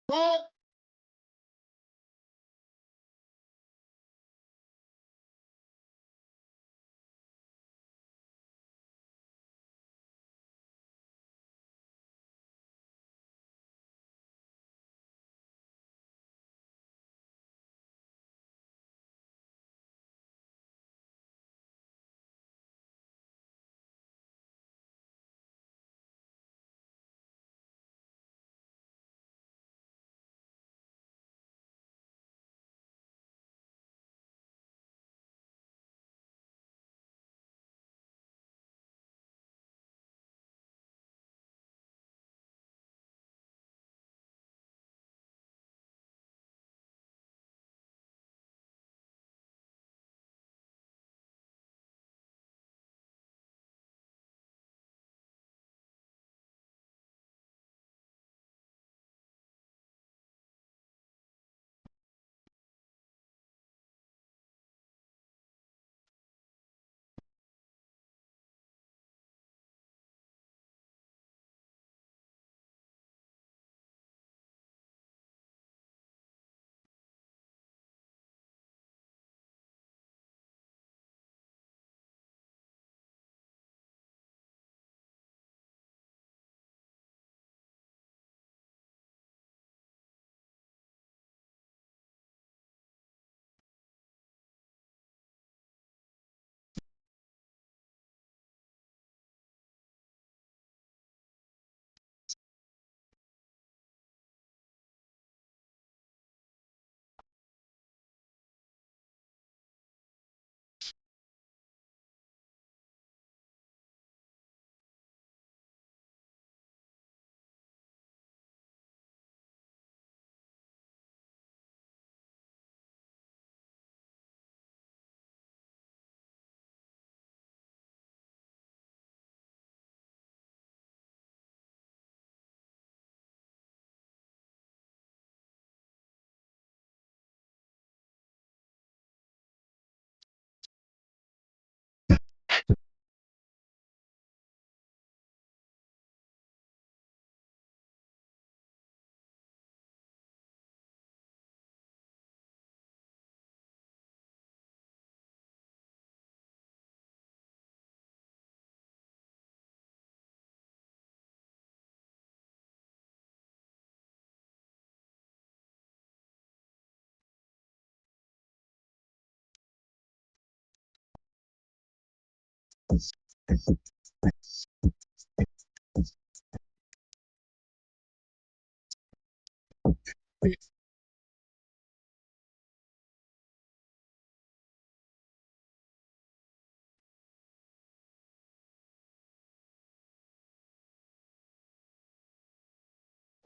What?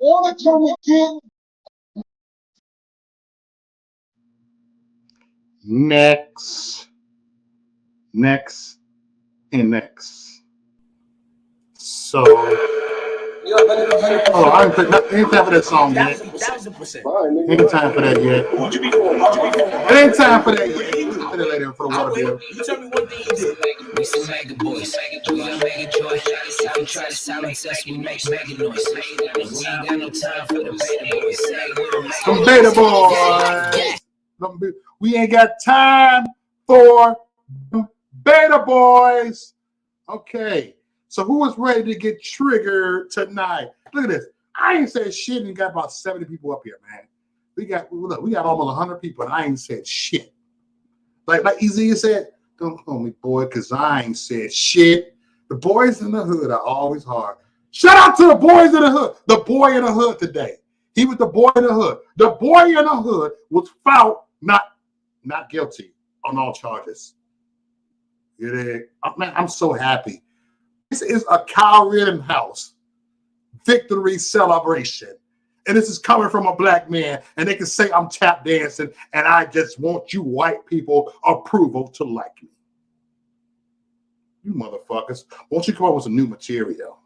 Wanna come again? Next, next, and next. So, oh, I ain't time for that song yet. Ain't time for that yet. It ain't time for that yet. We'll put it later for the water bill. You tell me one thing you did. We some mega boys. We got mega joy. If you try to silence us, we make mega noise. We ain't got no time for the beta boys. Some beta boys. We ain't got time for beta boys. Okay. So who is ready to get triggered tonight? Look at this. I ain't said shit and got about 70 people up here, man. We got almost 100 people and I ain't said shit. Like Easy said, don't call me boy because I ain't said shit. The boys in the hood are always hard. Shout out to the boys in the hood. The boy in the hood today. He was the boy in the hood. The boy in the hood was found not guilty on all charges. I'm so happy. This is a Kyle Rittenhouse victory celebration. And this is coming from a black man. And they can say I'm tap dancing and I just want you white people approval to like me. You motherfuckers. Won't you come up with some new material?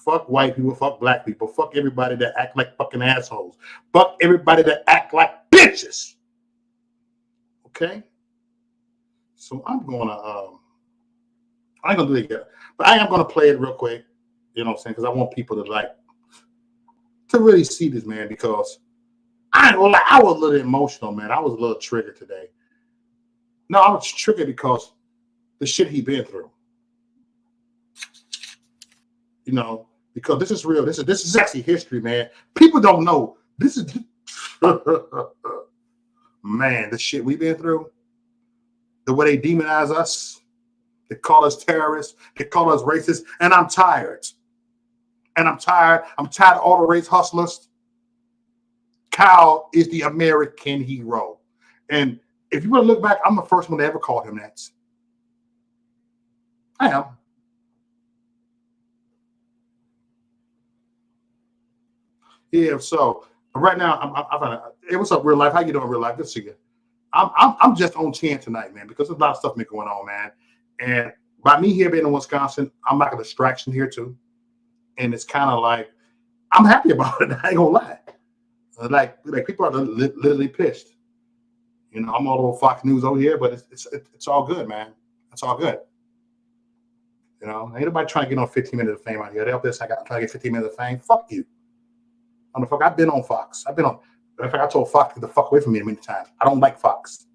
Fuck white people, fuck black people, fuck everybody that act like fucking assholes. Fuck everybody that act like bitches. Okay? So I ain't gonna do it yet. But I am gonna play it real quick. You know what I'm saying? Because I want people to to really see this, man, because I ain't gonna lie, I was a little emotional, man. I was a little triggered today. No, I was triggered because the shit he been through. You know, because this is real. This is actually history, man. People don't know. This is man, the shit we've been through, the way they demonize us, they call us terrorists, they call us racist, and I'm tired. And I'm tired. I'm tired of all the race hustlers. Kyle is the American hero. And if you want to look back, I'm the first one to ever call him that. I am. Yeah, so right now, hey, what's up, real life? How you doing, real life? Good to see you. I'm just on 10 tonight, man, because there's a lot of stuff been going on, man. And by me here being in Wisconsin, I'm like a distraction here too. And it's kind of like, I'm happy about it. I ain't gonna lie. Like people are literally pissed. You know, I'm all over Fox News over here, but it's all good, man. It's all good. You know, ain't nobody trying to get on 15 minutes of fame out here. They up there saying, I trying to get 15 minutes of fame. Fuck you. I've been on Fox. In fact, I told Fox to get the fuck away from me many times. I don't like Fox.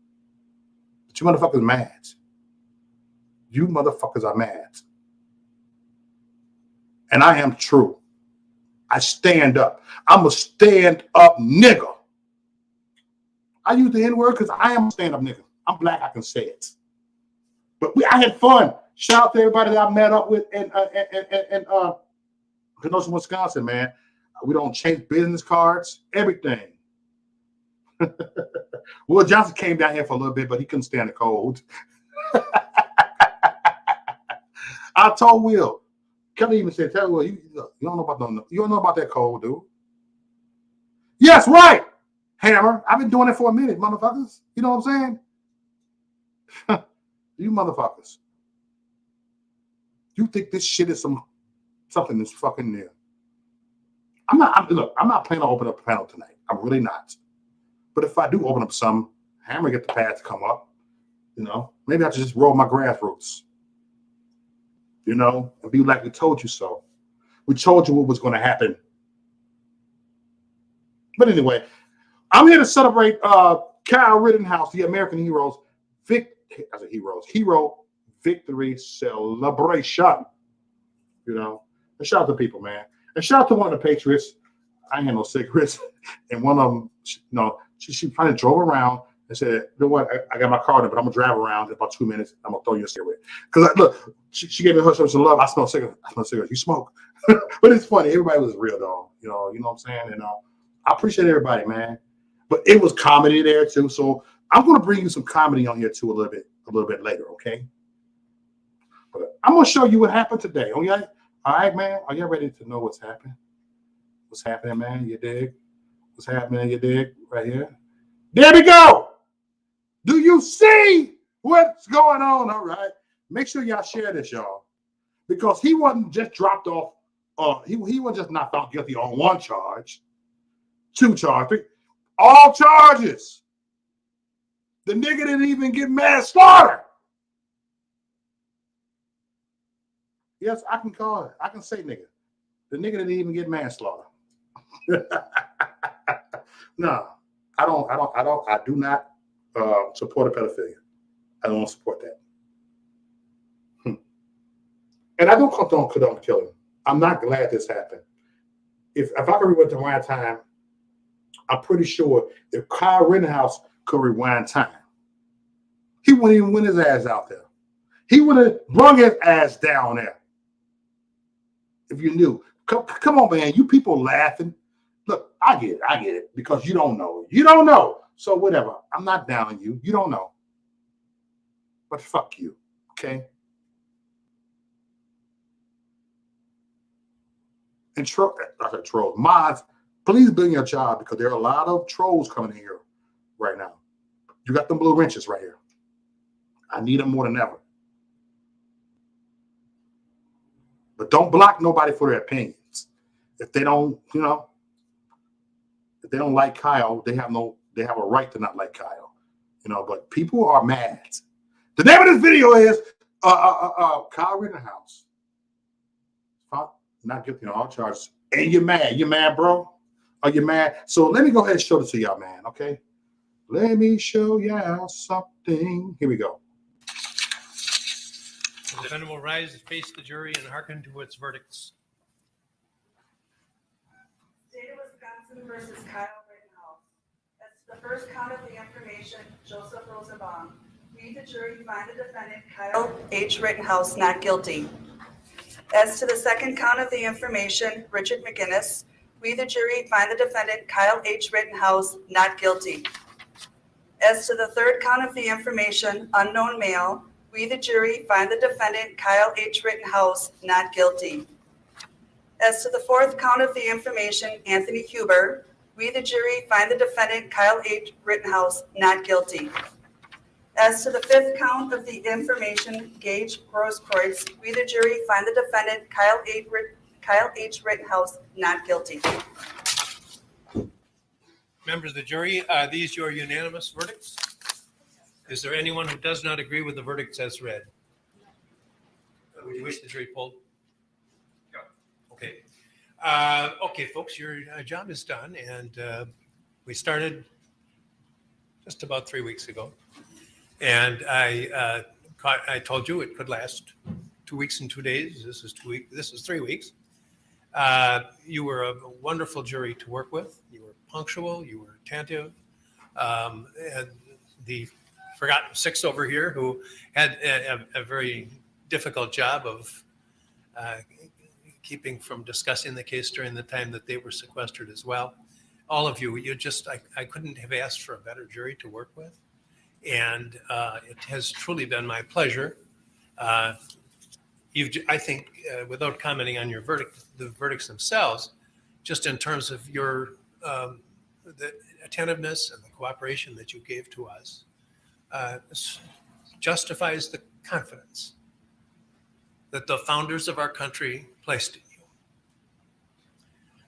But you motherfuckers mad. You motherfuckers are mad. And I am true. I stand up. I'm a stand up nigga. I use the N-word because I am a stand up nigga. I'm black, I can say it. But I had fun. Shout out to everybody that I met up with in Kenosha, Wisconsin, man. We don't change business cards, everything. Will Johnson came down here for a little bit, but he couldn't stand the cold. I told Will, Kelly even said, "Tell Will, you don't know about that cold, dude." Yes, right, Hammer. I've been doing it for a minute, motherfuckers. You know what I'm saying? You motherfuckers. You think this shit is something that's fucking new? I'm not planning on opening up a panel tonight. I'm really not. But if I do open up some, Hammer get the pad to come up. You know, maybe I should just roll my grassroots. You know, and be like, we told you so. We told you what was going to happen. But anyway, I'm here to celebrate Kyle Rittenhouse, the American Hero victory celebration. You know, and shout out to people, man. And shout out to one of the Patriots. I ain't had no cigarettes. And one of them, she finally drove around and said, you know what, I got my car there, but I'm going to drive around in about 2 minutes. I'm going to throw you a cigarette. Because, look, she gave me her some love. I smell cigarettes. You smoke. But it's funny. Everybody was real, though. You know what I'm saying? And I appreciate everybody, man. But it was comedy there, too. So I'm going to bring you some comedy on here, too, a little bit later, okay? But I'm going to show you what happened today. All right, man? Are you ready to know what's happening? What's happening, man? You dig? What's happening? You dig? Right here. There we go. Do you see what's going on? All right. Make sure y'all share this, y'all. Because he wasn't just dropped off. He wasn't just not found guilty on one charge, 2 charges, 3. All charges. The nigga didn't even get manslaughter. Yes, I can call it. I can say nigga. The nigga didn't even get manslaughter. No, I do not support a pedophilia. I don't support that. And I don't condone killing. I'm not glad this happened. If I could rewind to rewind time, I'm pretty sure if Kyle Rittenhouse could rewind time, he wouldn't even win his ass out there. He would have brung his ass down there. If you knew. Come on, man. You people laughing. Look, I get it. Because you don't know. You don't know. So whatever. I'm not down on you. You don't know. But fuck you. Okay? And trolls. Mods, please bring your job because there are a lot of trolls coming in here right now. You got them blue wrenches right here. I need them more than ever. But don't block nobody for their opinions. If they don't, if they don't like Kyle, they have a right to not like Kyle. But people are mad. The name of this video is Kyle Rittenhouse. Not guilty on all charges. And you're mad. You're mad, bro? Are you mad? So let me go ahead and show this to y'all, man. Okay. Let me show y'all something. Here we go. The defendant will rise and face the jury and hearken to its verdicts. State of Wisconsin versus Kyle Rittenhouse. As to the first count of the information, Joseph Rosenbaum. We, the jury, find the defendant Kyle H. Rittenhouse not guilty. As to the second count of the information, Richard McGinnis. We, the jury, find the defendant Kyle H. Rittenhouse not guilty. As to the third count of the information, unknown male. We, the jury, find the defendant Kyle H. Rittenhouse not guilty. As to the fourth count of the information, Anthony Huber, we, the jury, find the defendant Kyle H. Rittenhouse not guilty. As to the fifth count of the information, Gage Grosskreutz, we, the jury, find the defendant Kyle H. Rittenhouse not guilty. Members of the jury, are these your unanimous verdicts? Is there anyone who does not agree with the verdicts as read? Would you wish the jury polled? No. Okay. Okay, folks, your job is done, and we started just about 3 weeks ago, and I told you it could last 2 weeks and 2 days. This is 2 weeks. This is 3 weeks. You were a wonderful jury to work with. You were punctual. You were attentive, and the forgotten six over here who had a very difficult job of keeping from discussing the case during the time that they were sequestered as well. All of you, I couldn't have asked for a better jury to work with. And it has truly been my pleasure. I think, without commenting on your the verdicts themselves, just in terms of your the attentiveness and the cooperation that you gave to us, justifies the confidence that the founders of our country placed in you.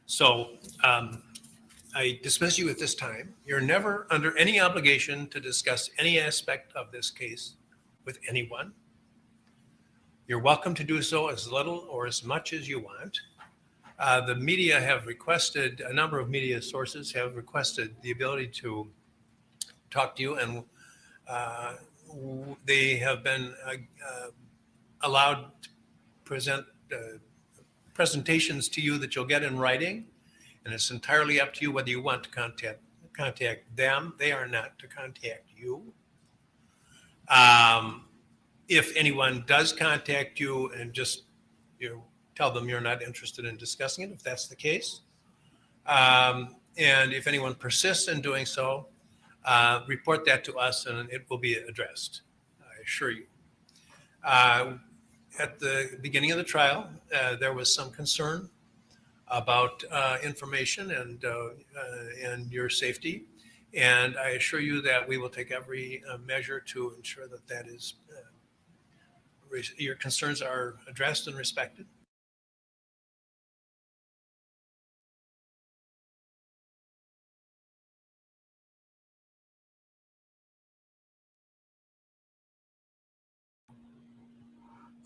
So I dismiss you at this time. You're never under any obligation to discuss any aspect of this case with anyone. You're welcome to do so as little or as much as you want. The media have requested, a number of media sources have requested the ability to talk to you, and they have been allowed to present presentations to you that you'll get in writing, and it's entirely up to you whether you want to contact them. They are not to contact you. If anyone does contact you, and just tell them you're not interested in discussing it, if that's the case. And if anyone persists in doing so, report that to us and it will be addressed, I assure you. At the beginning of the trial, there was some concern about information and your safety. And I assure you that we will take every measure to ensure that that is, your concerns are addressed and respected.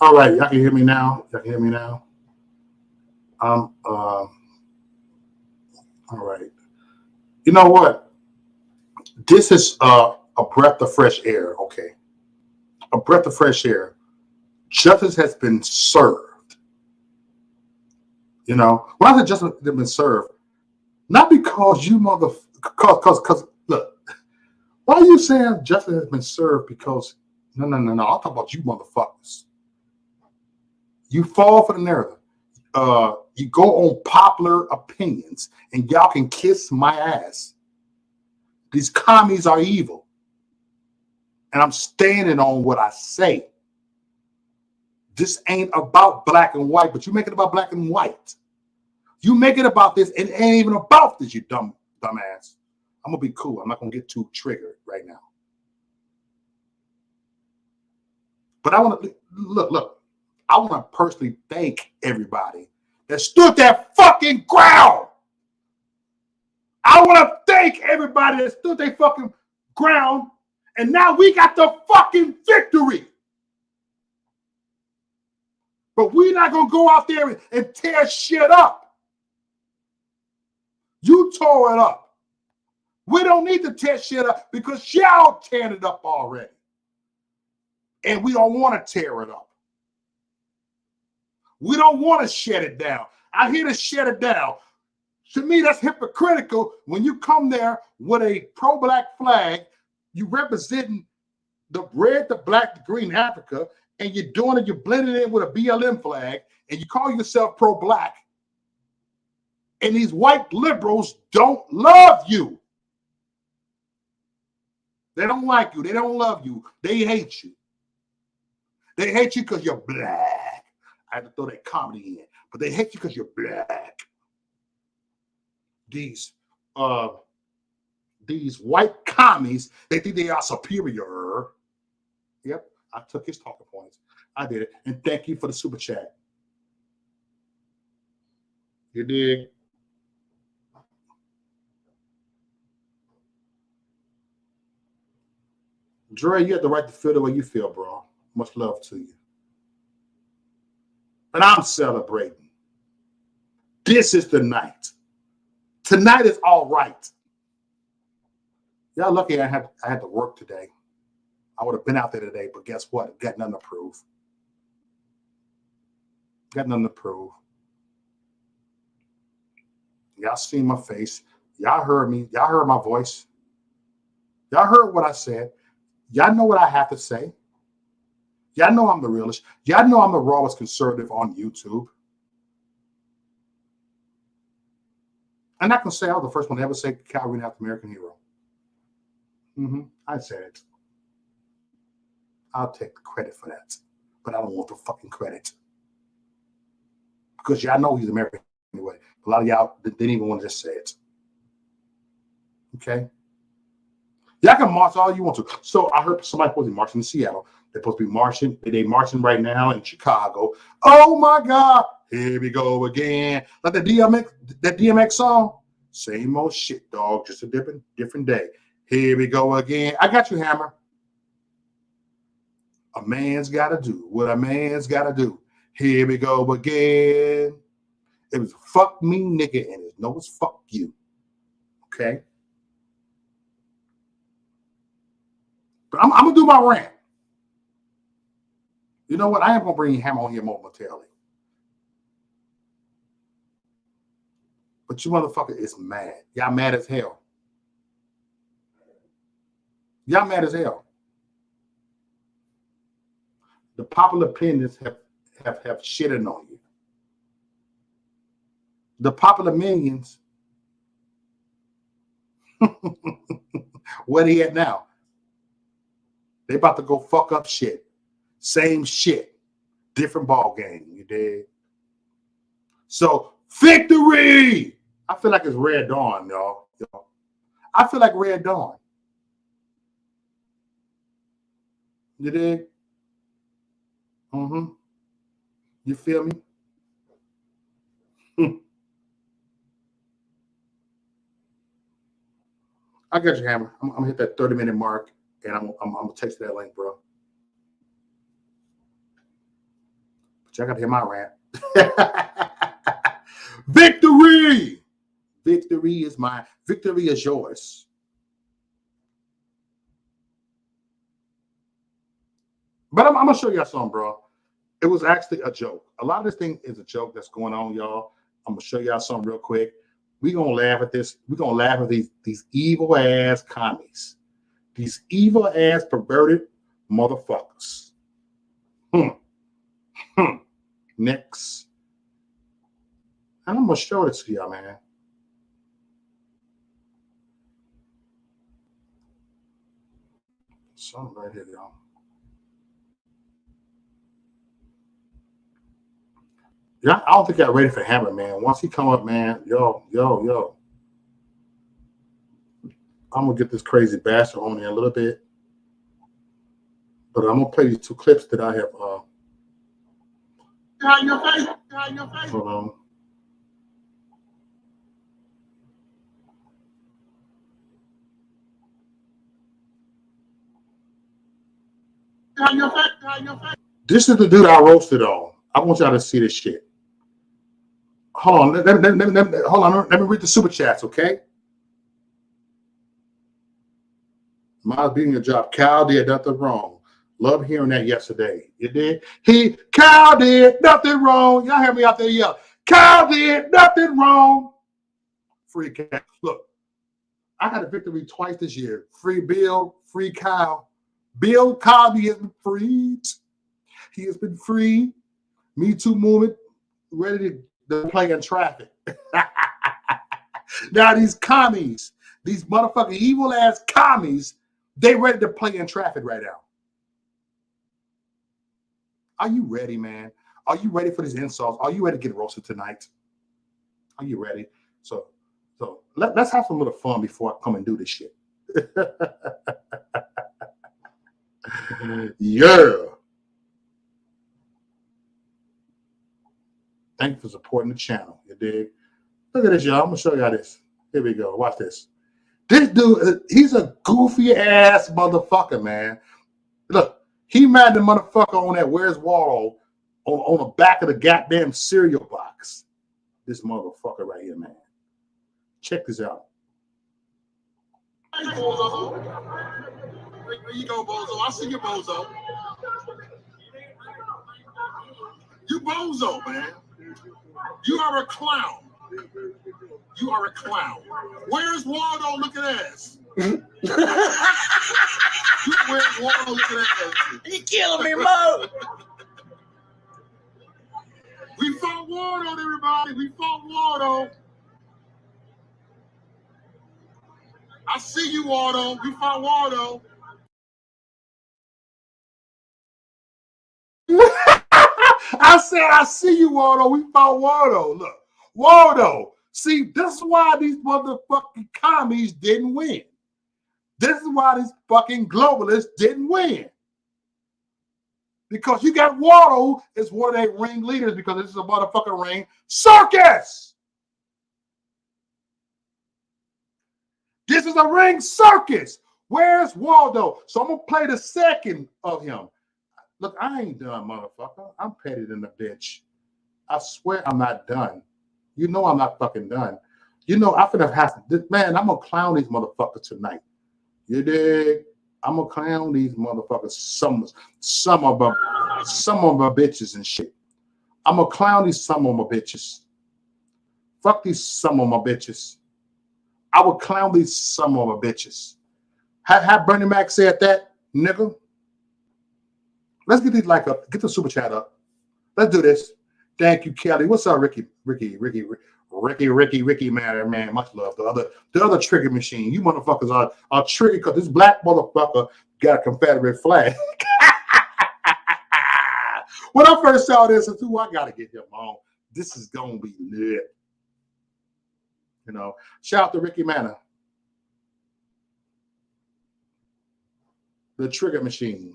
All right, y'all can hear me now. Y'all can hear me now. All right. You know what? This is a breath of fresh air. Okay, a breath of fresh air. Justice has been served. When I say justice has been served, not because you because look, why are you saying justice has been served? Because no. I'm talking about you motherfuckers. You fall for the narrative. You go on popular opinions, and y'all can kiss my ass. These commies are evil. And I'm standing on what I say. This ain't about black and white, but you make it about black and white. You make it about this, and it ain't even about this, you dumbass. I'm going to be cool. I'm not going to get too triggered right now. But I want to, look. I want to personally thank everybody that stood that fucking ground. I want to thank everybody that stood their fucking ground. And now we got the fucking victory. But we're not going to go out there and tear shit up. You tore it up. We don't need to tear shit up because y'all tearing it up already. And we don't want to tear it up. We don't want to shut it down. I'm here to shut it down. To me, that's hypocritical when you come there with a pro-black flag, you representing the red, the black, the green Africa, and you're doing it, you're blending it with a BLM flag, and you call yourself pro-black. And these white liberals don't love you. They don't like you. They don't love you. They hate you. They hate you because you're black. I had to throw that comedy in, but they hate you because you're black. These white commies, they think they are superior. Yep, I took his talking points. I did it. And thank you for the super chat. You dig? Dre, you have the right to feel the way you feel, bro. Much love to you. And I'm celebrating. This is the night. Tonight is all right. Y'all lucky I had to work today. I would have been out there today, but guess what? Got nothing to prove. Got nothing to prove. Y'all seen my face. Y'all heard me. Y'all heard my voice. Y'all heard what I said. Y'all know what I have to say. Y'all know I'm the realest. Y'all know I'm the rawest conservative on YouTube. I'm not going to say I was the first one to ever say Kyle Rittenhouse, American hero. I said it. I'll take the credit for that. But I don't want the fucking credit. Because y'all know he's American anyway. A lot of y'all didn't even want to just say it. Okay? Y'all can march all you want to. So I heard somebody supposed to be marching in Seattle. They're supposed to be marching. They're marching right now in Chicago. Oh my God. Here we go again. Like the DMX song. Same old shit, dog. Just a different day. Here we go again. I got you, Hammer. A man's got to do what a man's got to do. Here we go again. It was fuck me, nigga, and it's no, it's fuck you. Okay? But I'm going to do my rant. You know what? I am going to bring Hammer on here momentarily. But you motherfucker is mad. Y'all mad as hell. Y'all mad as hell. The popular opinions have shitted on you. The popular minions, where they at now? They about to go fuck up shit. Same shit. Different ball game, you dig? So, victory! I feel like it's Red Dawn, y'all. I feel like Red Dawn. You dig? You feel me? I got you, Hammer. I'm gonna hit that 30-minute mark, and I'm gonna text that link, bro. But y'all gotta hear my rant. Victory! Victory is mine. Victory is yours. But I'm gonna show y'all something, bro. It was actually a joke. A lot of this thing is a joke that's going on, y'all. I'm gonna show y'all something real quick. We're gonna laugh at this. We're gonna laugh at these evil ass commies. These evil ass perverted motherfuckers. Next. And I'm gonna show this to y'all, man. Something right here, y'all. Yeah, I don't think I'm ready for Hammer, man. Once he come up, man, yo. I'm gonna get this crazy bastard on there a little bit. But I'm gonna play these two clips that I have your face. Hold on. This is the dude I roasted on. I want y'all to see this shit. Hold on. Hold on. Let me read the super chats, okay? Miles being your job. Cal did nothing wrong. Love hearing that yesterday. You did? Cal did nothing wrong. Y'all hear me out there yell. Cal did nothing wrong. Free Cal. Look, I got a victory twice this year. Free Bill, free Cal. Bill Cosby has been freed. He has been free. Me Too movement ready to play in traffic. Now these commies, these motherfucking evil ass commies, they ready to play in traffic right now. Are you ready, man? Are you ready for these insults? Are you ready to get roasted tonight? Are you ready? So let's have some little fun before I come and do this shit. Yeah. Thank you for supporting the channel. You dig? Look at this, y'all. I'm gonna show y'all this. Here we go. Watch this. This dude, he's a goofy ass motherfucker, man. Look, he mad the motherfucker on that Where's Waldo on the back of the goddamn cereal box. This motherfucker right here, man. Check this out. Hey, Bozo. There you go, Bozo. I see you, Bozo. You Bozo, man. You are a clown. You are a clown. Where's Waldo looking ass? Where's Waldo looking ass? You killing me, Mo. We fought Waldo, everybody. We fought Waldo. I see you, Waldo. We fought Waldo. I said, I see you, Waldo. We fought Waldo. Look, Waldo. See, this is why these motherfucking commies didn't win. This is why these fucking globalists didn't win. Because you got Waldo as one of their ring leaders because this is a motherfucking ring circus. This is a ring circus. Where's Waldo? So I'm going to play the second of him. Look, I ain't done, motherfucker. I'm petty than a bitch. I swear I'm not done. You know I'm not fucking done. You know, I finna have to, man, I'm going to clown these motherfuckers tonight. You dig? I'm going to clown these motherfuckers. Some of them bitches and shit. I'm going to clown these some of my bitches. Fuck these some of my bitches. I would clown these some of my bitches. Have Bernie Mac said that, nigga? Let's get these like up. Get the super chat up. Let's do this. Thank you, Kelly. What's up, Ricky, man. Much love. The other trigger machine. You motherfuckers are triggered because this black motherfucker got a Confederate flag. When I first saw this, I said, I gotta get him on. This is gonna be lit. You know, shout out to Ricky Manor. The trigger machine.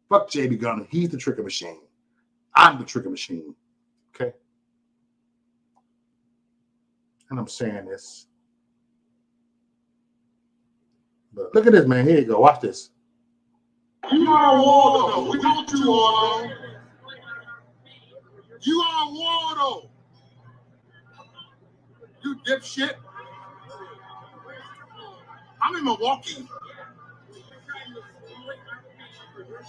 Fuck JB Gunner. He's the trigger machine. I'm the trigger machine. Okay? And I'm saying this. But look at this, man. Here you go. Watch this. You are Waldo. We don't do Waldo. You are Waldo. You dipshit. I'm in Milwaukee.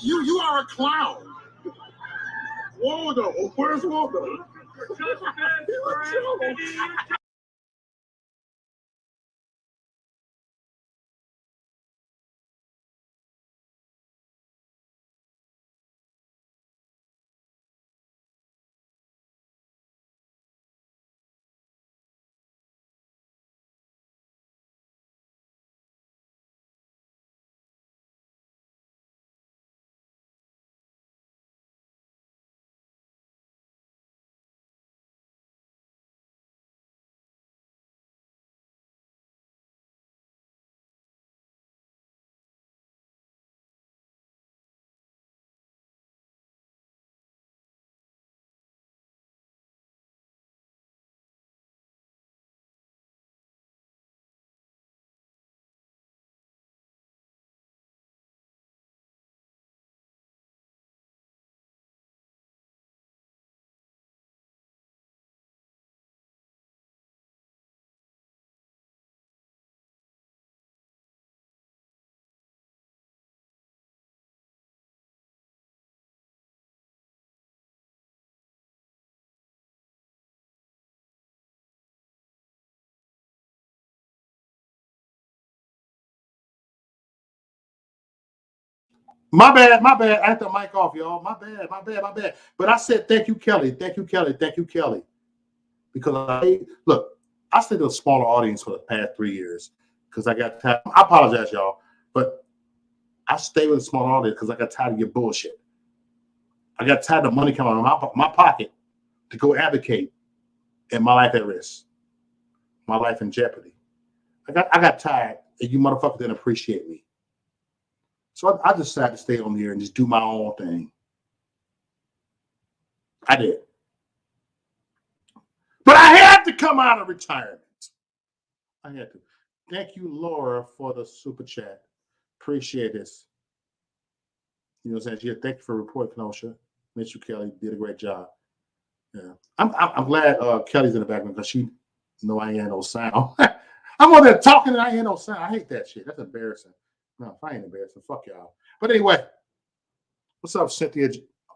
You are a clown. Waldo. Where's Waldo? My bad. I had the mic off, y'all. My bad. But I said, thank you, Kelly. Thank you, Kelly. Because I stayed with a smaller audience for the past 3 years because I got tired. I apologize, y'all, but I stayed with a small audience because I got tired of your bullshit. I got tired of money coming out of my pocket to go advocate and my life at risk, my life in jeopardy. I got tired and you motherfuckers didn't appreciate me. So I decided to stay on here and just do my own thing. I did. But I had to come out of retirement. I had to. Thank you, Laura, for the super chat. Appreciate this. You know what I'm saying? Thank you for reporting, Kenosha. Miss you, Kelly. Did a great job. Yeah. I'm glad Kelly's in the background because she know I ain't had no sound. I'm on there talking and I ain't had no sound. I hate that shit. That's embarrassing. No, if I ain't embarrassing, fuck y'all. But anyway, what's up, Cynthia?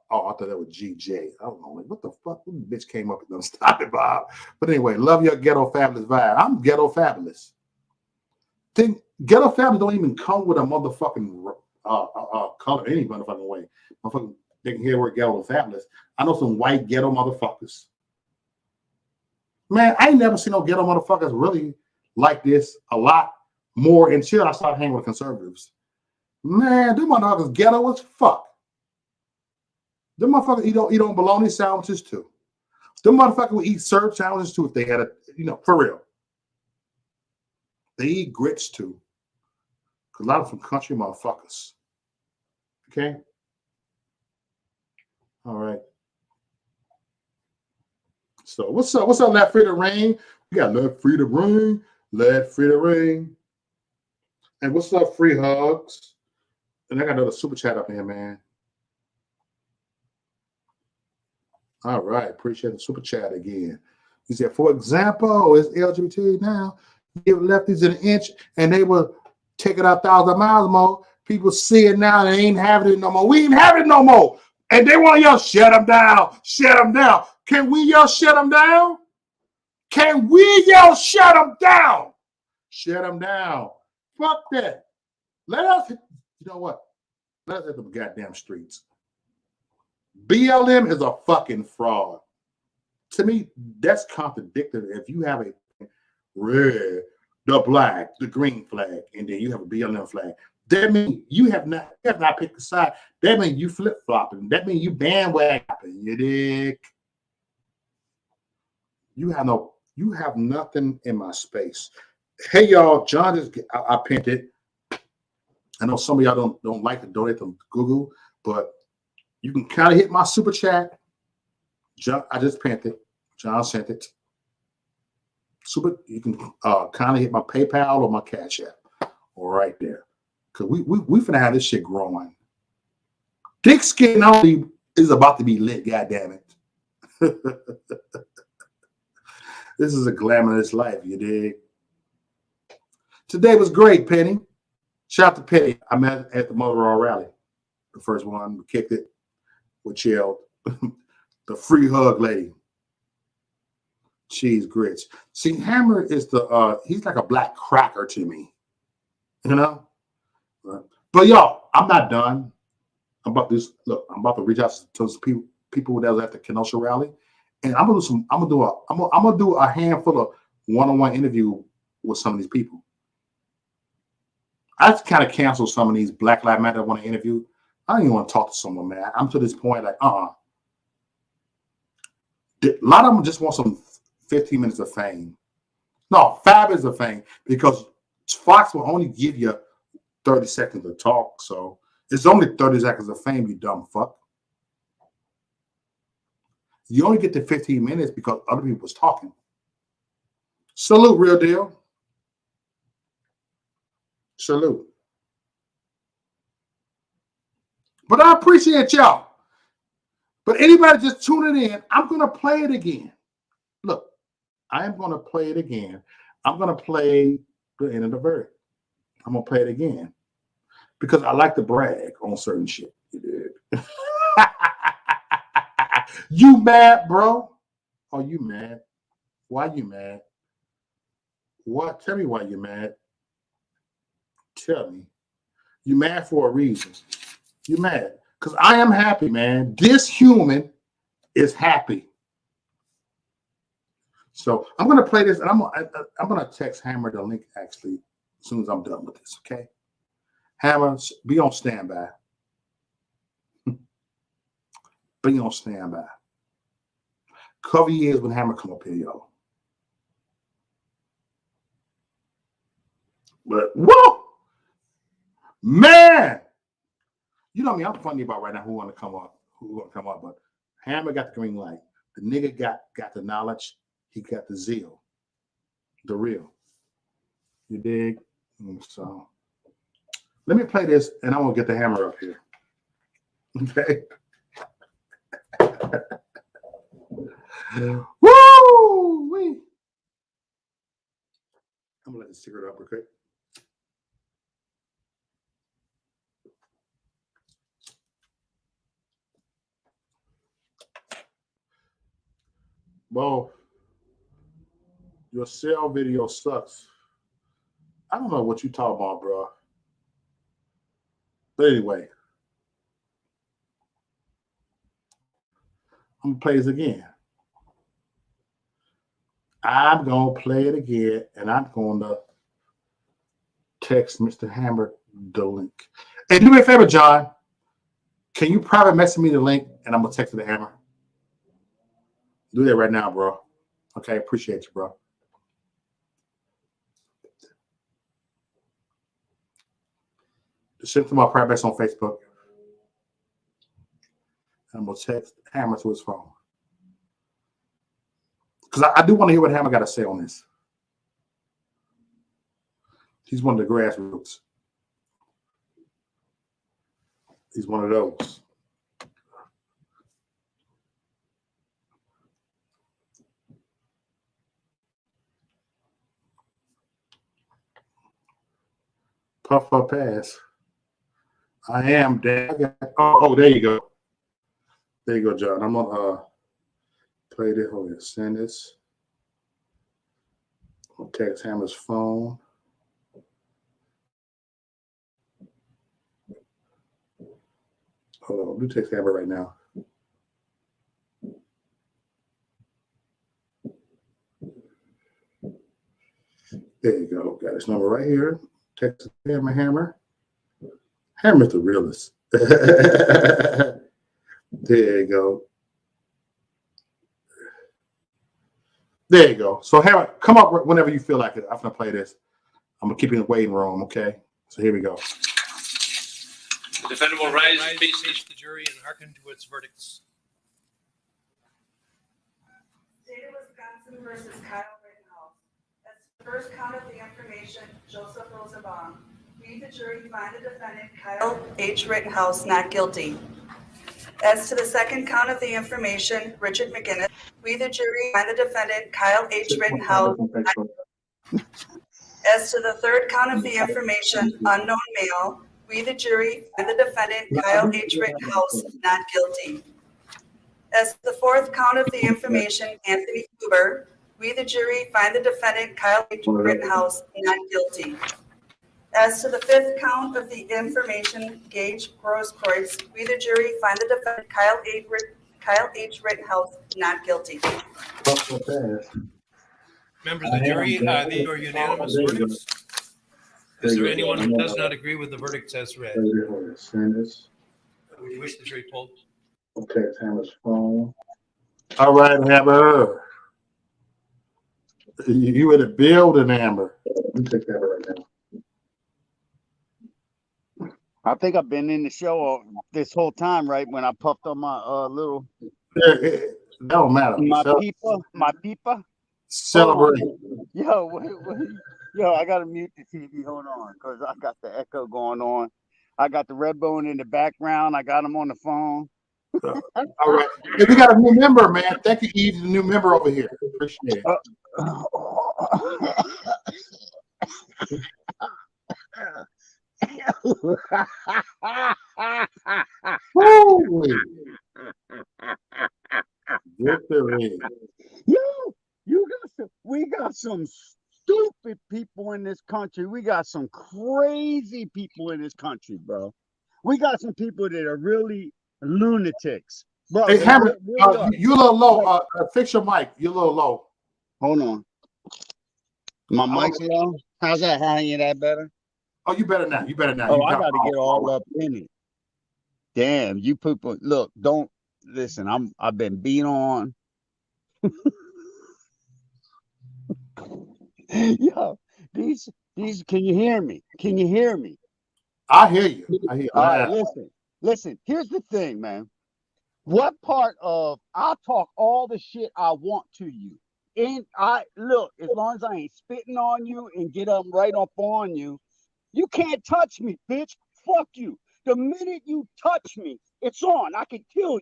Oh, I thought that was GJ. I don't know. Like, what the fuck? What bitch came up and done stop it, Bob? But anyway, love your ghetto fabulous vibe. I'm ghetto fabulous. Think ghetto fabulous don't even come with a motherfucking color any motherfucking way. Motherfucking, they can hear the word ghetto fabulous. I know some white ghetto motherfuckers. Man, I ain't never seen no ghetto motherfuckers really like this a lot more until I started hanging with conservatives. Man, them motherfuckers ghetto as fuck. Them motherfuckers eat on bologna sandwiches too. Them motherfuckers would eat syrup sandwiches too if they had for real. They eat grits too. Because a lot of them country motherfuckers. Okay? All right. So what's up? What's up, Let Free to Rain? We got Let Free to Rain. Let Free to Rain. And what's up, Free Hugs? And I got another super chat up here, man. All right. Appreciate the super chat again. He said, for example, it's LGBT now. Give lefties an inch and they will take it 1,000 miles more. People see it now. They ain't having it no more. We ain't having it no more. And they want to yell, shut them down. Shut them down. Can we yell, shut them down? Can we yell, shut them down? Shut them down. Fuck that. Let us, you know what? Let us hit the goddamn streets. BLM is a fucking fraud. To me, that's contradictory. If you have a red, the black, the green flag, and then you have a BLM flag, that means you have not picked a side. That means you flip-flopping. That means you bandwagoning. You dig? You have nothing in my space. Hey y'all, John I pinned it. I know some of y'all don't like to donate to Google, but you can kind of hit my super chat. John, I just pinned it. John sent it. You can kind of hit my PayPal or my Cash App, or right there, because we finna have this shit growing. Dick skin only is about to be lit. Goddamn it! This is a glamorous life, you dig? Today was great, Penny. Shout out to Penny. I met at the Motorola rally, the first one. We kicked it. We chilled. The free hug lady. Cheese grits. See, Hammer is he's like a black cracker to me. You know? But y'all, I'm not done. I'm about to reach out to some people that was at the Kenosha rally. And I'm gonna do a handful of one-on-one interview with some of these people. I kind of canceled some of these Black Lives Matter I want to interview. I don't even want to talk to someone, man. I'm to this point like, A lot of them just want some 15 minutes of fame. No, 5 minutes of fame, because Fox will only give you 30 seconds to talk. So it's only 30 seconds of fame, you dumb fuck. You only get to 15 minutes because other people was talking. Salute, real deal. Salute. But I appreciate y'all. But anybody just tuning in, I'm going to play it again. Look, I am going to play it again. I'm going to play the end of the verdict. I'm going to play it again because I like to brag on certain shit. You did. You mad, bro? Are you mad? Why you mad? What? Tell me why you're mad. Tell me. You mad for a reason. You're mad. Because I am happy, man. This human is happy. So I'm going to play this, and I'm going to text Hammer the link, actually, as soon as I'm done with this, okay? Hammer, be on standby. Be on standby. Cover your ears when Hammer come up here, y'all. But, whoa! Man! You know me, I'm funny about right now who want to come up, but Hammer got the green light. The nigga got the knowledge. He got the zeal. The real. You dig? So let me play this, and I'm gonna get the Hammer up here. Okay. Woo! I'm gonna let this cigarette up real quick. Bo, your cell video sucks. I don't know what you talking about, bro. But anyway, I'm gonna play this again. I'm gonna play it again, and I'm gonna text Mr. Hammer the link. Hey, do me a favor, John. Can you private message me the link, and I'm gonna text it to Hammer? Do that right now, bro. Okay, appreciate you, bro. Just send it to my private message on Facebook. I'm gonna text Hammer to his phone. Because I do want to hear what Hammer got to say on this. He's one of the grassroots. He's one of those. Puff up pass. I am. Oh, there you go. There you go, John. I'm gonna play this. Hold on, send this. I'll text Hammer's phone. Hold on, do text Hammer right now. There you go. Got his number right here. Text Hammer. Hammer's the realest. There you go. There you go. So Hammer, come up whenever you feel like it. I'm gonna play this. I'm gonna keep it in the waiting room, okay? So here we go. The defendant will rise and face the jury and hearken to its verdicts. State of Wisconsin versus Kyle Rittenhouse. As the first count of the information, Joseph Rosenbaum. We, the jury, find the defendant Kyle H. Rittenhouse not guilty. As to the second count of the information, Richard McGinnis. We, the jury, find the defendant Kyle H. Rittenhouse not guilty. As to the third count of the information, unknown male. We, the jury, find the defendant Kyle H. Rittenhouse not guilty. As to the fourth count of the information, Anthony Huber. We, the jury, find the defendant Kyle H. Rittenhouse not guilty. As to the fifth count of the information, Gage Grosskreutz. We, the jury, find the defendant Kyle H. Rittenhouse not guilty. Members of the jury, these are unanimous verdicts. Is there anyone who does not agree with the verdicts as read? Send this. Would you wish the jury polled? Okay, it's Hammer's phone. All right, Hammer. You in the building, Hammer. Let me take that right now. I think I've been in the show this whole time, right? When I puffed on my little That don't matter. my peepa. Celebrate. Yo, yo, I gotta mute the TV. Hold on, cause I got the echo going on. I got the red bone in the background. I got him on the phone. All right. Hey, we got a new member, man. Thank you, Eve, the new member over here. Appreciate it. Holy. Victory. Yo, we got some stupid people in this country. We got some crazy people in this country, bro. We got some people that are really lunatics, bro. Hey, They Hammer, really are. you're a little low. Like, Fix your mic. You're a little low. hold on, my I don't- mic's low. How's that? How you that better? Oh, you better now. You better now. Oh, You I got got to get all up in it. Damn, you people. Look, don't listen. I've been beat on. Yo, these. Can you hear me? Can you hear me? I hear you. I hear you. All right, listen. Here's the thing, man. What part of I'll talk all the shit I want to you. And I look, as long as I ain't spitting on you and get them right up on you, you can't touch me, bitch. Fuck you. The minute you touch me, it's on. I can kill you.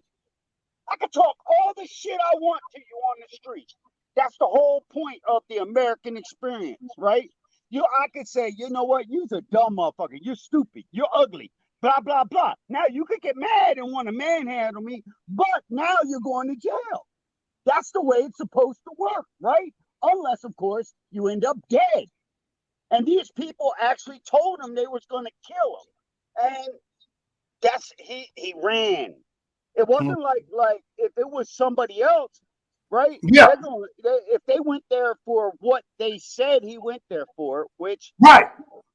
I can talk all the shit I want to you on the street. That's the whole point of the American experience, right? I could say, you know what? You're a dumb motherfucker. You're stupid. You're ugly. Blah blah blah. Now you could get mad and want to manhandle me, but now you're going to jail. That's the way it's supposed to work, right? Unless, of course, you end up dead. And these people actually told him they was going to kill him, and he ran. It wasn't like if it was somebody else, right? Yeah. If they went there for what they said he went there for, which Right.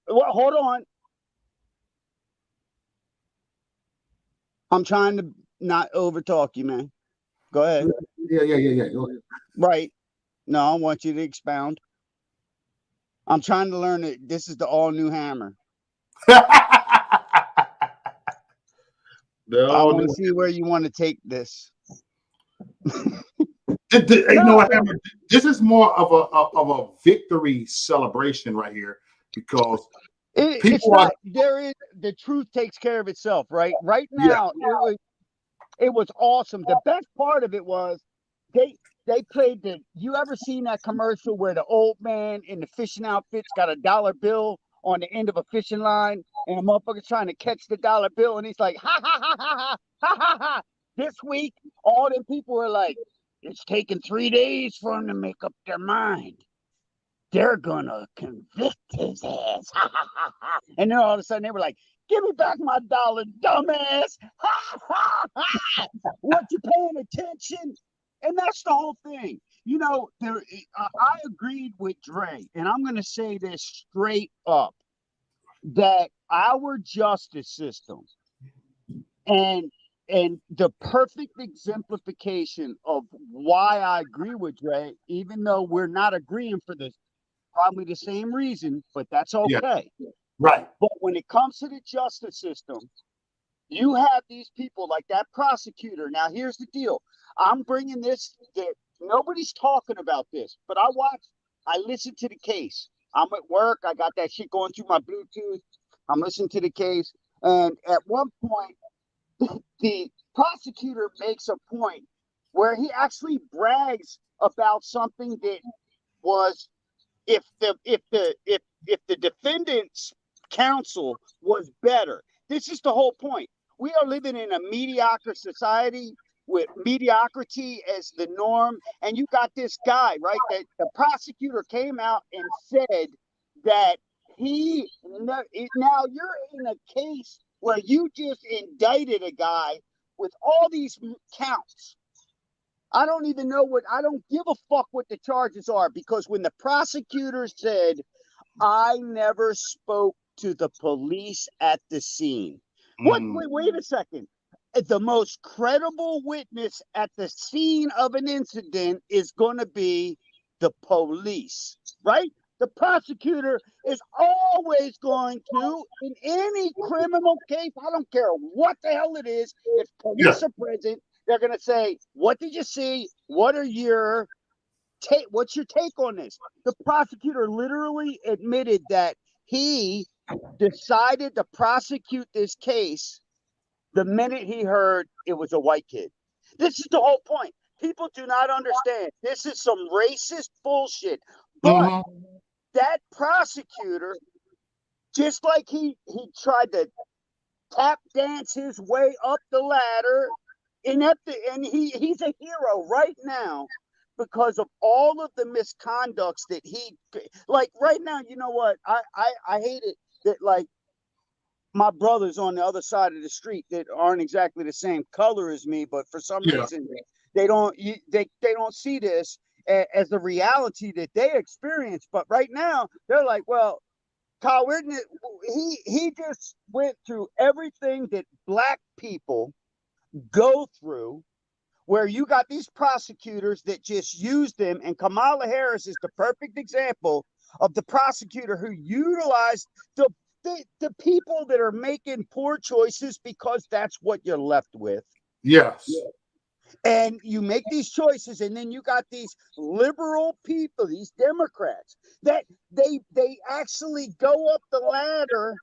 well, hold on. I'm trying to not overtalk you, man. Go ahead. Yeah. Go ahead. Right. No, I want you to expound. I'm trying to learn it. This is the all new hammer. I want to see where you want to take this. You know what, Hammer? This is more of a victory celebration right here because it's not. There is the truth takes care of itself, right? Right now, it was awesome. The best part of it was they played the. You ever seen that commercial where the old man in the fishing outfit's got a dollar bill on the end of a fishing line, and a motherfucker's trying to catch the dollar bill, and he's like, ha ha ha ha ha ha ha ha. This week, all them people were like, it's taken 3 days for them to make up their mind. They're gonna convict his ass. And then all of a sudden they were like, give me back my dollar, dumbass. What, you paying attention? And that's the whole thing. You know, I agreed with Dre, and I'm going to say this straight up, that our justice system and the perfect exemplification of why I agree with Dre, even though we're not agreeing for this probably the same reason, but that's okay. Yeah. Right. But when it comes to the justice system, you have these people like that prosecutor. Now, here's the deal. I'm bringing this, that nobody's talking about this, but I listened to the case. I'm at work. I got that shit going through my Bluetooth. I'm listening to the case. And at one point, the prosecutor makes a point where he actually brags about something that was, if the defendant's counsel was better. This is the whole point. We are living in a mediocre society with mediocrity as the norm, and you got this guy, right? That the prosecutor came out and said that now you're in a case where you just indicted a guy with all these counts. I don't even know I don't give a fuck what the charges are, because when the prosecutor said, I never spoke to the police at the scene. Wait a second. The most credible witness at the scene of an incident is going to be the police, right? The prosecutor is always going to, in any criminal case, I don't care what the hell it is, if police are present, they're going to say, what did you see? What's your take on this? The prosecutor literally admitted that he decided to prosecute this case the minute he heard it was a white kid. This is the whole point. People do not understand. This is some racist bullshit. But that prosecutor, just like he tried to tap dance his way up the ladder, and he's a hero right now because of all of the misconducts that he, like right now. You know what? I hate it that, like, my brothers on the other side of the street that aren't exactly the same color as me, but for some reason they don't see this as the reality that they experience. But right now they're like, well, Kyle Rittenhouse, he just went through everything that black people go through, where you got these prosecutors that just use them, and Kamala Harris is the perfect example of the prosecutor who utilized the people that are making poor choices, because that's what you're left with. Yes. And you make these choices, and then you got these liberal people, these Democrats, that they actually go up the ladder,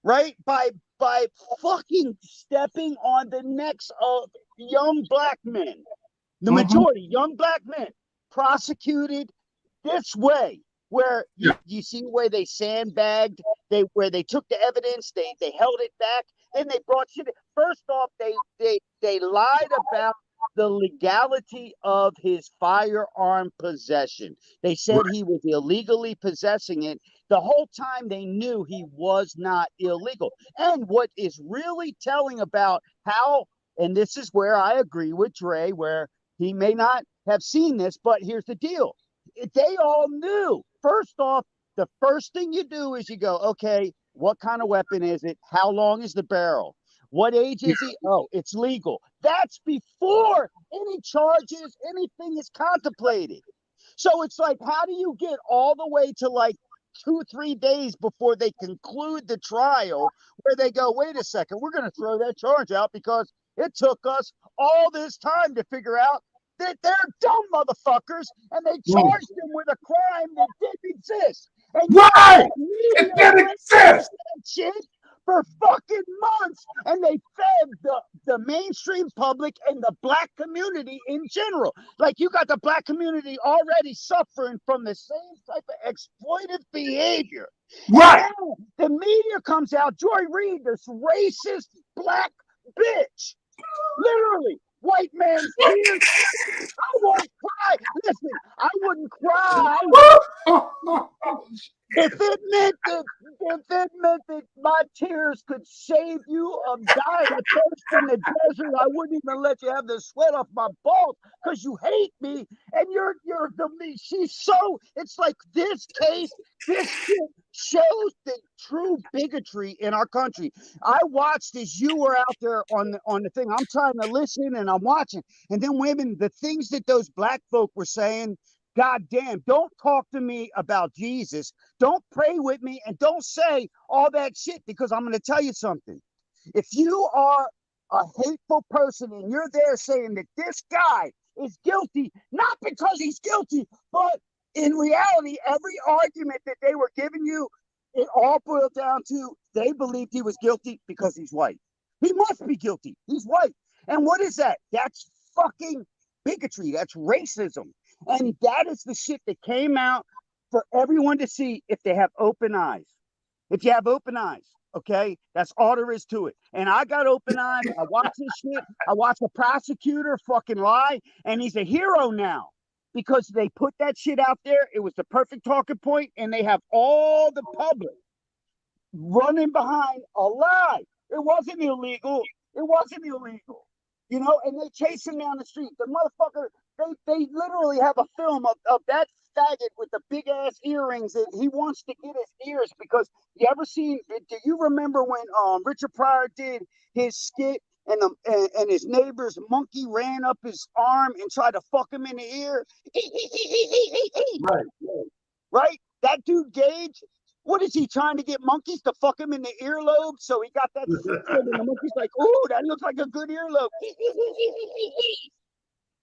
right, by fucking stepping on the necks of young black men. The majority, young black men, prosecuted this way, where you see where they sandbagged, where they took the evidence, they held it back, then they brought shit. First off, they lied about the legality of his firearm possession. They said he was illegally possessing it. The whole time they knew he was not illegal. And what is really telling about how, and this is where I agree with Dre, where he may not have seen this, but here's the deal. They all knew. First off, the first thing you do is you go, okay, what kind of weapon is it? How long is the barrel? What age is he? Oh, it's legal. That's before any charges, anything is contemplated. So it's like, how do you get all the way to like 2-3 days before they conclude the trial, where they go, wait a second, we're going to throw that charge out because it took us all this time to figure out that they're dumb motherfuckers, and they charged them with a crime that didn't exist. And right! It didn't exist! Shit for fucking months, and they fed the mainstream public and the black community in general. Like, you got the black community already suffering from the same type of exploitive behavior. Right. Now, the media comes out, Joy Reid, this racist black bitch, literally, white man's tears. I won't cry. Listen, I wouldn't cry if it meant that my tears could save you of dying of thirst in the desert. I wouldn't even let you have the sweat off my balls because you hate me, and you're the me. She's so. It's like this case. This shit shows the true bigotry in our country. I watched as you were out there on the thing. I'm trying to listen and I'm watching, and then women, the things that those black folk were saying. God damn, don't talk to me about Jesus. Don't pray with me, and don't say all that shit, because I'm going to tell you something. If you are a hateful person and you're there saying that this guy is guilty, not because he's guilty, but in reality, every argument that they were giving you, it all boiled down to they believed he was guilty because he's white. He must be guilty. He's white. And what is that? That's fucking bigotry. That's racism. And that is the shit that came out for everyone to see if they have open eyes. If you have open eyes, okay? That's all there is to it. And I got open eyes. I watched this shit. I watched the prosecutor fucking lie, and he's a hero now because they put that shit out there. It was the perfect talking point, and they have all the public running behind a lie. It wasn't illegal. It wasn't illegal. You know, and they chase him down the street. The motherfucker, they literally have a film of that faggot with the big ass earrings, and he wants to get his ears because you ever seen? Do you remember when Richard Pryor did his skit and his neighbor's monkey ran up his arm and tried to fuck him in the ear? Right. That dude Gage. What is he trying to get monkeys to fuck him in the earlobe? So he got that shit, and the monkey's like, "Ooh, that looks like a good earlobe."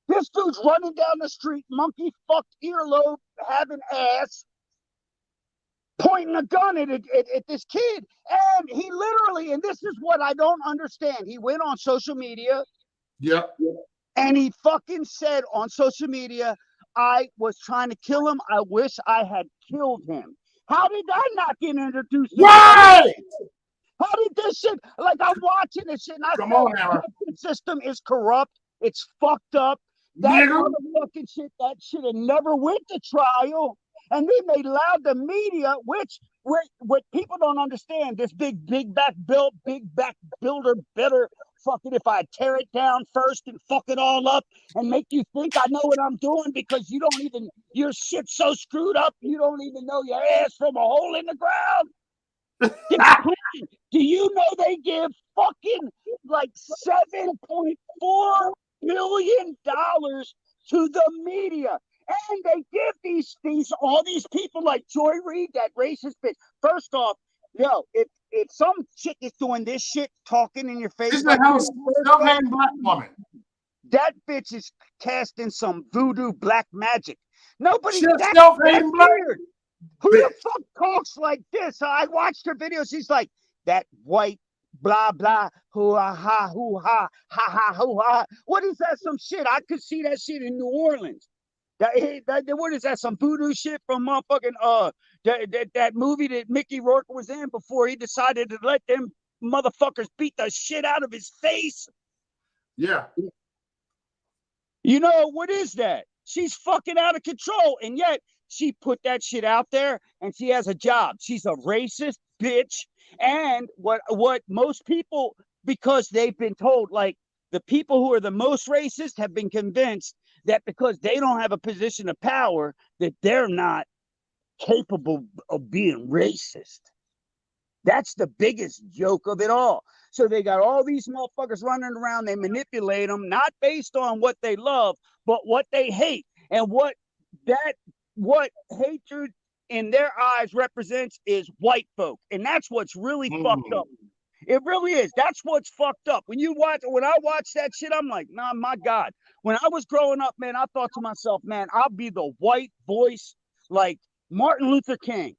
This dude's running down the street, monkey fucked earlobe, having ass, pointing a gun at this kid. And he literally, and this is what I don't understand, he went on social media. Yep. And he fucking said on social media, I was trying to kill him. I wish I had killed him. How did that not get introduced? Right! How did this shit, like, I'm watching this shit, and I Come on now. The system is corrupt. It's fucked up. That motherfucking shit, that should have never went to trial. And then they allowed the media, which what people don't understand, this big back builder better fucking if I tear it down first and fuck it all up and make you think I know what I'm doing because you don't even, your shit's so screwed up, you don't even know your ass from a hole in the ground. Do you know they give fucking like $7.4 billion to the media? And they give all these people like Joy Reid, that racist bitch. First off, yo, if some chick is doing this shit, talking in your face, This is like a self-hating black woman. that bitch is casting some voodoo black magic. Nobody, She's a that's self-hating black weird. Who the fuck talks like this? I watched her videos. She's like, that white blah blah hoo ha ha hoo ha ha ha hoo ha. What is that? Some shit. I could see that shit in New Orleans. What is that? Some voodoo shit from motherfucking that movie that Mickey Rourke was in before he decided to let them motherfuckers beat the shit out of his face. Yeah. You know, what is that? She's fucking out of control. And yet she put that shit out there and she has a job. She's a racist bitch. And what most people, because they've been told, like the people who are the most racist have been convinced that because they don't have a position of power, that they're not capable of being racist. That's the biggest joke of it all. So they got all these motherfuckers running around. They manipulate them, not based on what they love, but what they hate. And what hatred in their eyes represents is white folk. And that's what's really fucked up. It really is. That's what's fucked up. When I watch that shit, I'm like, nah, my God. When I was growing up, man, I thought to myself, man, I'll be the white voice like Martin Luther King.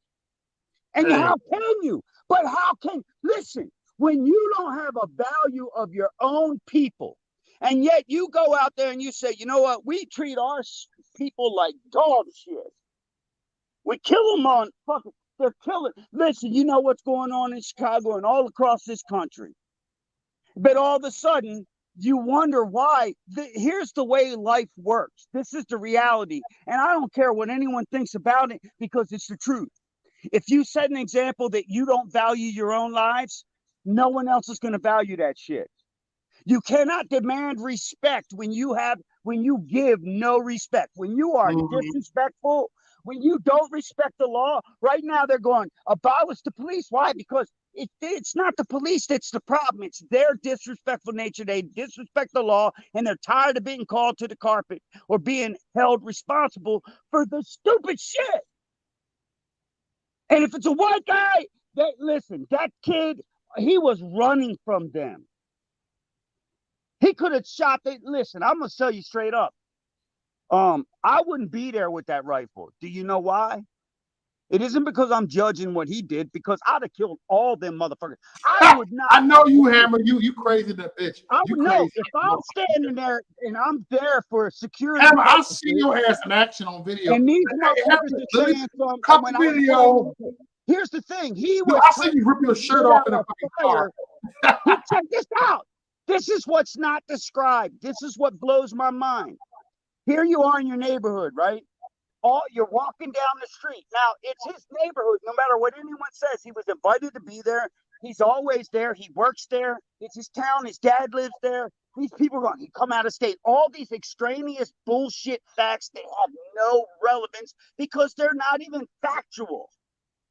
And how can you? But how can, listen, when you don't have a value of your own people, and yet you go out there and you say, you know what, we treat our people like dog shit. We kill them on fucking, they're killing. Listen, you know what's going on in Chicago and all across this country. But all of a sudden, you wonder why. Here's the way life works. This is the reality. And I don't care what anyone thinks about it because it's the truth. If you set an example that you don't value your own lives, no one else is going to value that shit. You cannot demand respect when you give no respect. When you are disrespectful, when you don't respect the law, right now they're going, abolish the police. Why? Because it's not the police that's the problem. It's their disrespectful nature. They disrespect the law and they're tired of being called to the carpet or being held responsible for the stupid shit. And if it's a white guy, that kid, he was running from them. He could have shot. Listen, I'm going to tell you straight up. I wouldn't be there with that rifle. Do you know why? It isn't because I'm judging what he did, because I'd have killed all them motherfuckers. I would not. I know you, Hammer. You crazy, that bitch. I You would know crazy. if I'm standing there and I'm there for security. Hammer, I see your ass in action on video. And these motherfuckers are saying something. Video. Here's the thing. I see you rip your shirt off in a fucking car. Check this out. This is what's not described. This is what blows my mind. Here you are in your neighborhood, right? You're walking down the street. Now, it's his neighborhood. No matter what anyone says, he was invited to be there. He's always there. He works there. It's his town. His dad lives there. These people are going, he come out of state. All these extraneous bullshit facts, they have no relevance because they're not even factual.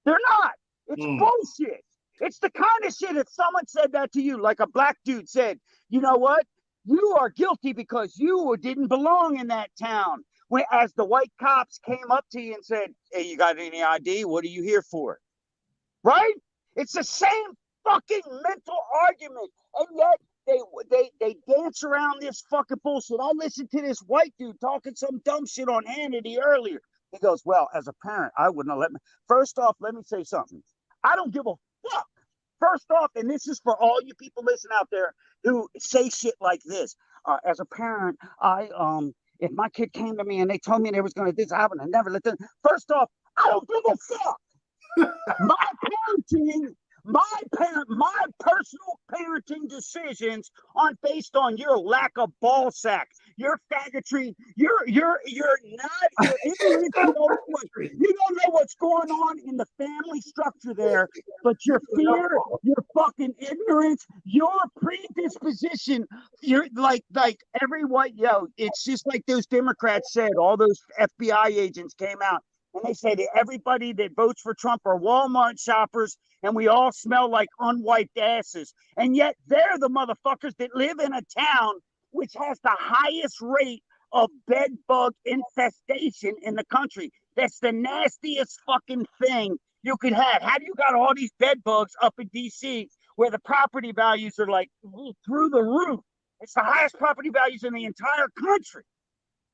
They're not. It's bullshit. It's the kind of shit, if someone said that to you, like a black dude said, you know what? You are guilty because you didn't belong in that town. As the white cops came up to you and said, hey, you got any ID? What are you here for? Right? It's the same fucking mental argument. And yet they dance around this fucking bullshit. I listened to this white dude talking some dumb shit on Hannity earlier. He goes, well, as a parent, I wouldn't have let me. First off, let me say something. I don't give a fuck. First off, and this is for all you people listening out there who say shit like this. As a parent, if my kid came to me and they told me they was going to do this, I would have never let them. First off, I don't give a fuck. My personal parenting decisions aren't based on your lack of ball sack, Your faggotry, you're not, you're ignorant. You don't know what's going on in the family structure there, but your fear, your fucking ignorance, your predisposition, you're like every white, it's just like those Democrats said, all those FBI agents came out and they said that everybody that votes for Trump are Walmart shoppers and we all smell like unwiped asses. And yet they're the motherfuckers that live in a town which has the highest rate of bed bug infestation in the country. That's the nastiest fucking thing you could have. How do you got all these bed bugs up in DC where the property values are like through the roof? It's the highest property values in the entire country.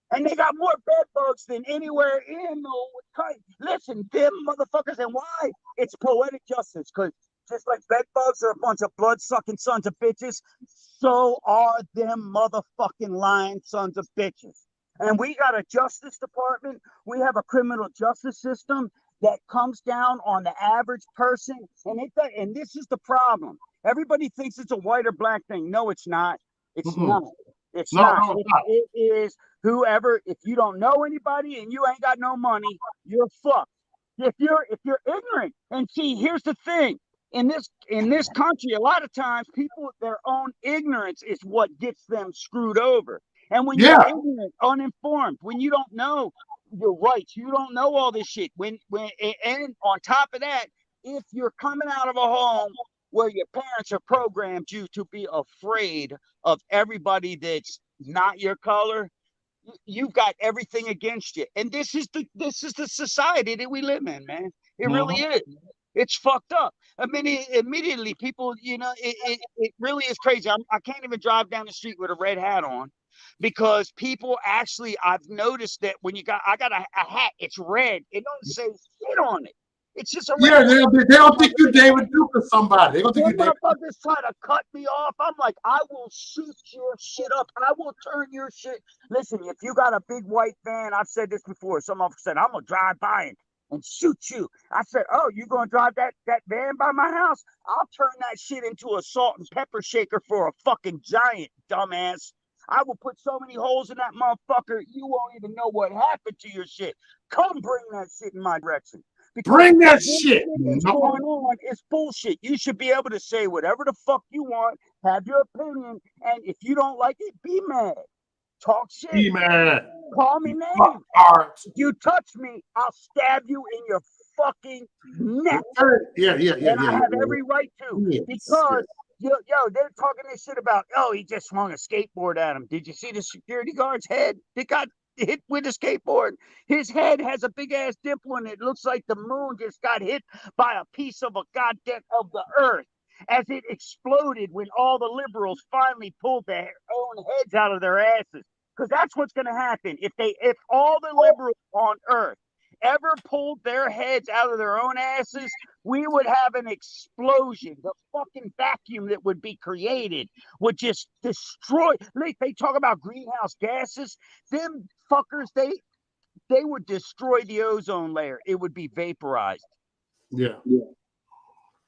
And they got more bed bugs than anywhere in the country. Listen, them motherfuckers, and why? It's poetic justice, because just like bed bugs are a bunch of blood-sucking sons of bitches, so are them motherfucking lying sons of bitches. And we got a justice department. We have a criminal justice system that comes down on the average person. And this is the problem. Everybody thinks it's a white or black thing. No, it's not. It's not. It's not. It is whoever. If you don't know anybody and you ain't got no money, you're fucked. If you're ignorant, and see, here's the thing. In this country, a lot of times people, their own ignorance is what gets them screwed over. And when you're ignorant, uninformed, when you don't know your rights, you don't know all this shit. And on top of that, if you're coming out of a home where your parents have programmed you to be afraid of everybody that's not your color, you've got everything against you. And this is the society that we live in, man. It really is. It's fucked up. I mean, immediately people, it really is crazy. I can't even drive down the street with a red hat on because people actually, I've noticed that when I got a hat, it's red. It don't say shit on it. It's just a red. They don't think you David Duke or somebody. They don't think you David. Motherfuckers try to cut me off. I'm like, I will shoot your shit up. I will turn your shit. Listen, if you got a big white van, I've said this before. Some of them said, I'm gonna drive by and shoot you. I said, oh, you gonna drive that van by my house? I'll turn that shit into a salt and pepper shaker for a fucking giant, dumbass. I will put so many holes in that motherfucker, you won't even know what happened to your shit. Come bring that shit in my direction. Because bring that shit. What's going on is bullshit. You should be able to say whatever the fuck you want, have your opinion, and if you don't like it, be mad. Talk shit. Be mad. Call me names. If you touch me, I'll stab you in your fucking neck. Yeah. And I have every right to. Because, they're talking this shit about, he just swung a skateboard at him. Did you see the security guard's head? They got hit with a skateboard. His head has a big ass dimple and it looks like the moon just got hit by a piece of of the earth as it exploded when all the liberals finally pulled their own heads out of their asses. Because that's what's going to happen if all the liberals on earth ever pulled their heads out of their own asses, we would have an explosion. The fucking vacuum that would be created would just destroy. They talk about greenhouse gases. Them fuckers, they would destroy the ozone layer. It would be vaporized. Yeah.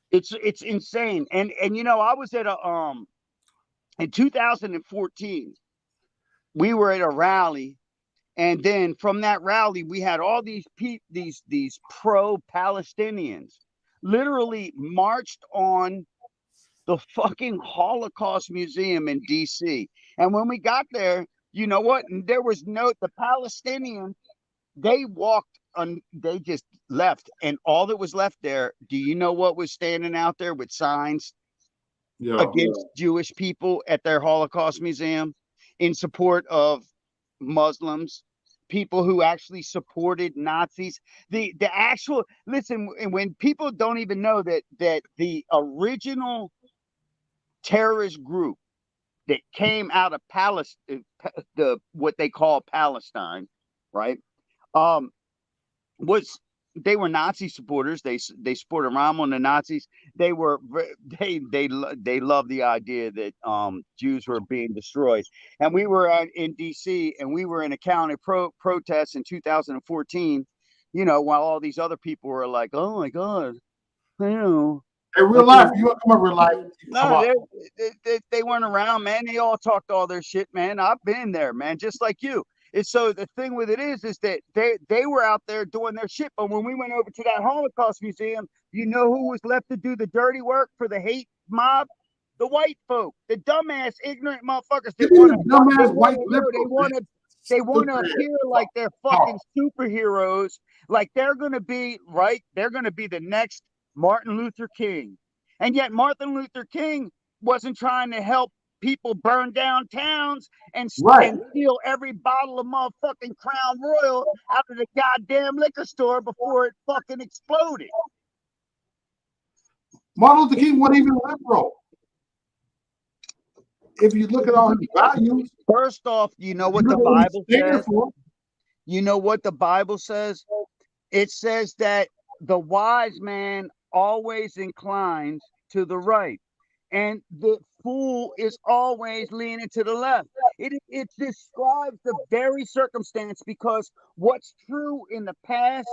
It's insane. And I was at in 2014, we were at a rally. And then from that rally, we had all these pro-Palestinians literally marched on the fucking Holocaust Museum in DC. And when we got there, you know what? There was the Palestinians, they just left. And all that was left there, do you know what was standing out there with signs against Jewish people at their Holocaust Museum in support of Muslims? People who actually supported Nazis. The actual, listen, when people don't even know that the original terrorist group that came out of Palestine, what they call Palestine, right? They were Nazi supporters. They supported Rommel and the Nazis. They loved the idea that Jews were being destroyed. And we were in DC, and we were in a county protest in 2014. While all these other people were like, "Oh my God, In real life, you want to come up real life? No, they weren't around, man. They all talked all their shit, man. I've been there, man, just like you. And so the thing with it is that they were out there doing their shit. But when we went over to that Holocaust museum, you know who was left to do the dirty work for the hate mob? The white folk, the dumbass, ignorant motherfuckers that want to, dumbass white liberals. they want to appear like they're fucking superheroes, like they're gonna be right. They're gonna be the next Martin Luther King, and yet Martin Luther King wasn't trying to help people burn down towns and steal every bottle of motherfucking Crown Royal out of the goddamn liquor store before it fucking exploded. Martin Luther King wasn't even liberal. If you look at all his values, first off, you know what the Bible says? You know what the Bible says? It says that the wise man always inclines to the right, and the fool is always leaning to the left. It describes the very circumstance, because what's true in the past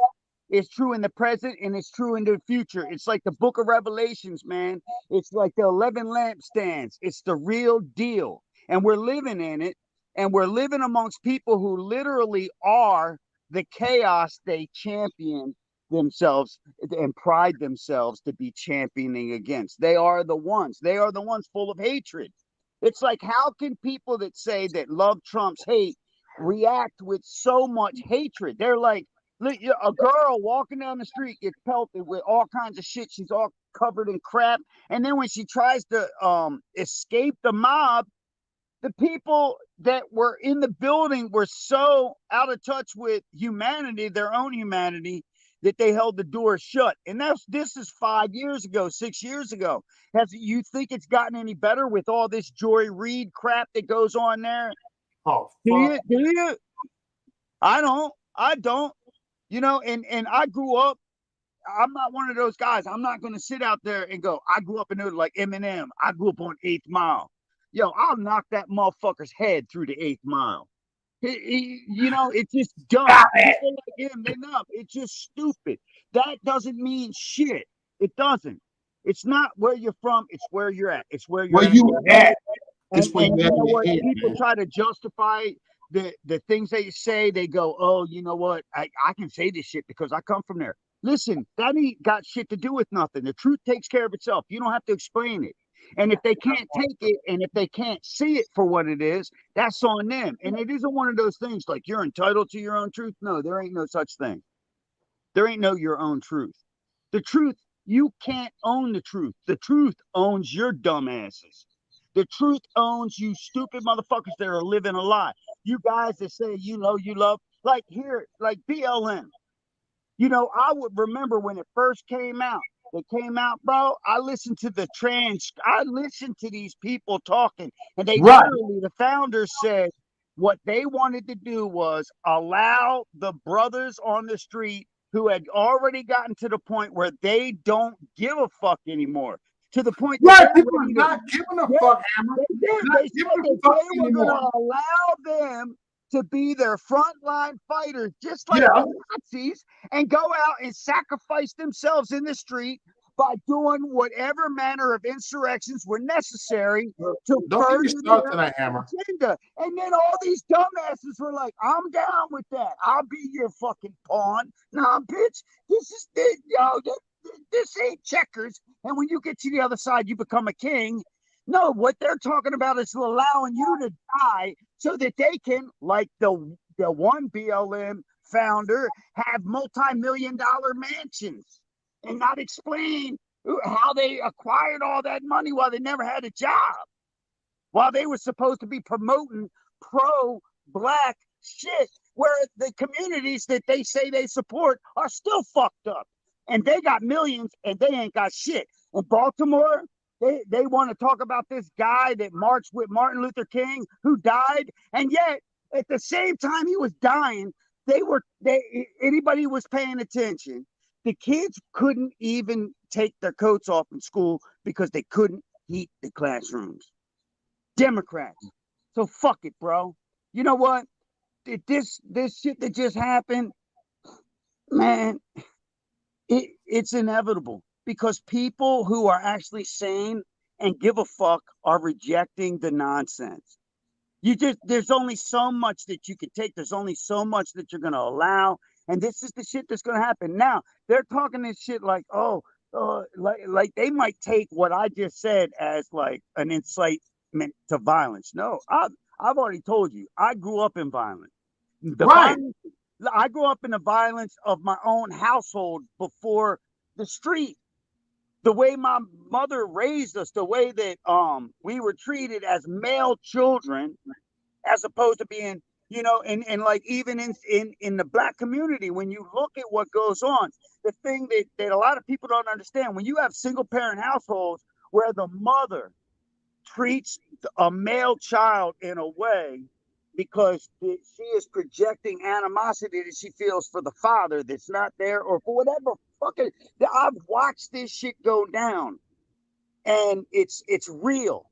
is true in the present, and it's true in the future. It's like the book of Revelations, man. It's like the 11 lampstands. It's the real deal. And we're living in it. And we're living amongst people who literally are the chaos they champion themselves and pride themselves to be championing against. They are the ones. They are the ones full of hatred. It's like, how can people that say that love trumps hate react with so much hatred? They're like, look, a girl walking down the street gets pelted with all kinds of shit. She's all covered in crap. And then when she tries to escape the mob, the people that were in the building were so out of touch with humanity, their own humanity, that they held the door shut. And this is 5 years ago, 6 years ago. You think it's gotten any better with all this Joy Reid crap that goes on there? Oh, do you? I don't. You know, and I grew up, I'm not one of those guys. I'm not going to sit out there and go, I grew up in there like Eminem. I grew up on 8th Mile. Yo, I'll knock that motherfucker's head through the 8th Mile. You know, it's just dumb. People like him, they're dumb. It's just stupid. That doesn't mean shit. It doesn't. It's not where you're from. It's where you're at. It's where you're at. And you know what? People try to justify the things they say. They go, oh, you know what? I can say this shit because I come from there. Listen, that ain't got shit to do with nothing. The truth takes care of itself. You don't have to explain it. And if they can't take it, and if they can't see it for what it is, that's on them. And it isn't one of those things like you're entitled to your own truth. No, there ain't no such thing. There ain't no your own truth. The truth, you can't own the truth. The truth owns your dumbasses. The truth owns you stupid motherfuckers that are living a lie. You guys that say, you know, you love, like here, like BLM. You know, I would remember when it first came out. It came out, bro. I listened to these people talking, and they literally, the founders said what they wanted to do was allow the brothers on the street who had already gotten to the point where they don't give a fuck anymore. To the point that people are not giving a fuck, Hammer. They said that they were going to allow them to be their frontline fighters, just like the Nazis, and go out and sacrifice themselves in the street by doing whatever manner of insurrections were necessary to further their agenda. And then all these dumbasses were like, I'm down with that. I'll be your fucking pawn. Nah, bitch, this ain't checkers. And when you get to the other side, you become a king. No, what they're talking about is allowing you to die so that they can, like the one BLM founder, have multi-million-dollar mansions and not explain how they acquired all that money while they never had a job, while they were supposed to be promoting pro-black shit, where the communities that they say they support are still fucked up. And they got millions and they ain't got shit. In Baltimore, they want to talk about this guy that marched with Martin Luther King who died, and yet at the same time he was dying, anybody was paying attention. The kids couldn't even take their coats off in school because they couldn't heat the classrooms. Democrats. So fuck it, bro. You know what? This shit that just happened, man, it's inevitable. Because people who are actually sane and give a fuck are rejecting the nonsense. There's only so much that you can take. There's only so much that you're gonna allow, and this is the shit that's gonna happen. Now they're talking this shit like, oh, like they might take what I just said as like an incitement to violence. No, I've already told you, I grew up in violence. The Right. violence, I grew up in the violence of my own household before the street. The way my mother raised us, the way that we were treated as male children, as opposed to being, and like even in the black community, when you look at what goes on, the thing that a lot of people don't understand, when you have single parent households where the mother treats a male child in a way because she is projecting animosity that she feels for the father that's not there, or for whatever fucking, I've watched this shit go down, and it's real.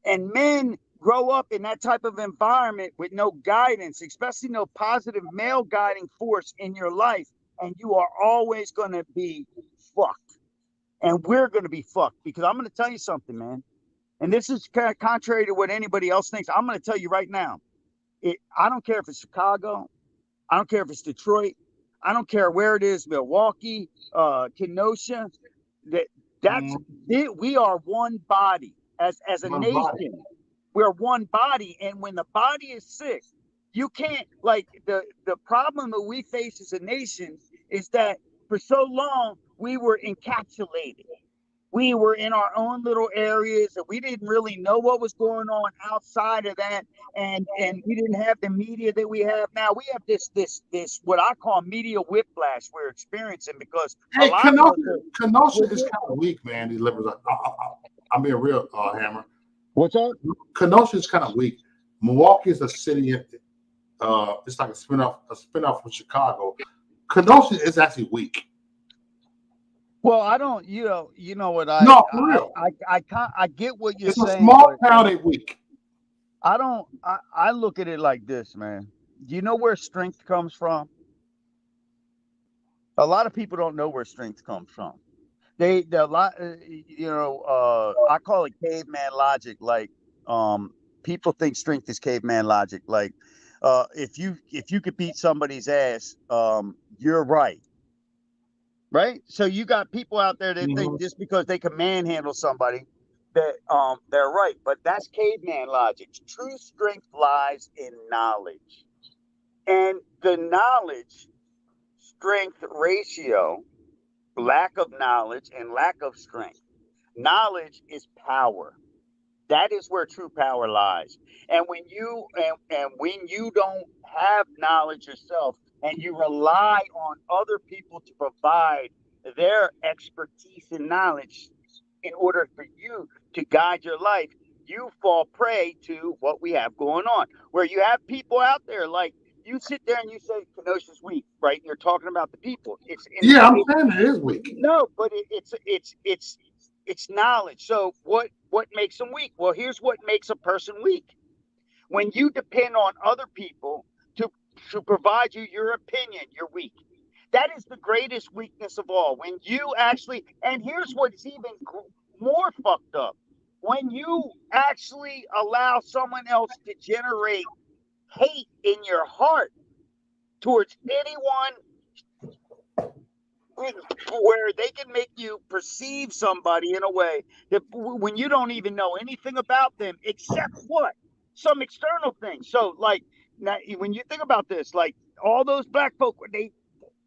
And men grow up in that type of environment with no guidance, especially no positive male guiding force in your life, and you are always going to be fucked. And we're going to be fucked, because I'm going to tell you something, man. And this is kind of contrary to what anybody else thinks. I'm going to tell you right now. I don't care if it's Chicago. I don't care if it's Detroit. I don't care where it is, Milwaukee, Kenosha. We are one body as a One nation. body. We're one body, and when the body is sick, you can't, like, the problem that we face as a nation is that for so long we were encapsulated. We were in our own little areas, and we didn't really know what was going on outside of that. And we didn't have the media that we have now. We have this what I call media whiplash we're experiencing, because a Hey, lot of us Kenosha is kind of weak, man. These liberals. I'm being real, Hammer. What's up? Kenosha is kind of weak. Milwaukee is a city. It's like a spinoff from Chicago. Kenosha is actually weak. Well, I don't, you know what No, for real. I get what you're It's a saying. small but town. They weak. I look at it like this, man. Do you know where strength comes from? A lot of people don't know where strength comes from. I call it caveman logic. Like, people think strength is caveman logic. Like, if you could beat somebody's ass, you're right. Right? So you got people out there that think just because they can manhandle somebody that they're right. But that's caveman logic. True strength lies in knowledge. And the knowledge strength ratio, lack of knowledge and lack of strength. Knowledge is power. That is where true power lies. And when you don't have knowledge yourself, and you rely on other people to provide their expertise and knowledge in order for you to guide your life, you fall prey to what we have going on, where you have people out there, like, you sit there and you say Kenosha's weak, right? And you're talking about the people. I'm saying it is weak. No, but it's knowledge. So what makes them weak? Well, here's what makes a person weak. When you depend on other people to provide you your opinion, you're weak. That is the greatest weakness of all. When you actually, and here's what's even more fucked up. When you actually allow someone else to generate hate in your heart towards anyone, where they can make you perceive somebody in a way that when you don't even know anything about them except what? Some external thing. So, like, now, when you think about this, like, all those black folk, they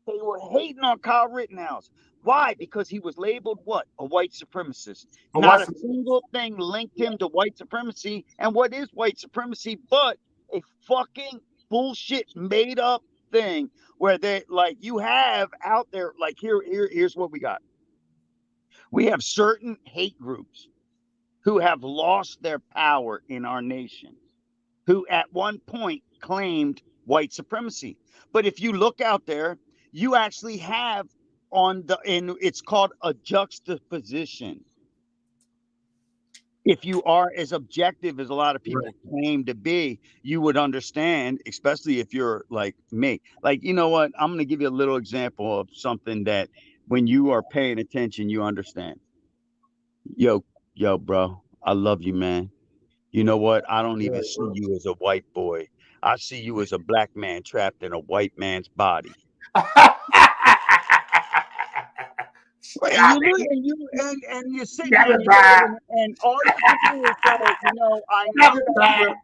were hating on Kyle Rittenhouse. Why? Because he was labeled what? A white supremacist. Not a single thing linked him to white supremacy. And what is white supremacy but a fucking bullshit made up thing where they, like, you have out there, like, here's what we got. We have certain hate groups who have lost their power in our nation, who at one point claimed white supremacy. But if you look out there, you actually have and it's called a juxtaposition. If you are as objective as a lot of people claim to be, you would understand, especially if you're like me. Like, you know what? I'm going to give you a little example of something that when you are paying attention, you understand. Yo, bro, I love you, man. You know what? I don't even see you as a white boy. I see you as a black man trapped in a white man's body. Right, and you look, and you're sitting there, and all you can do is say, I know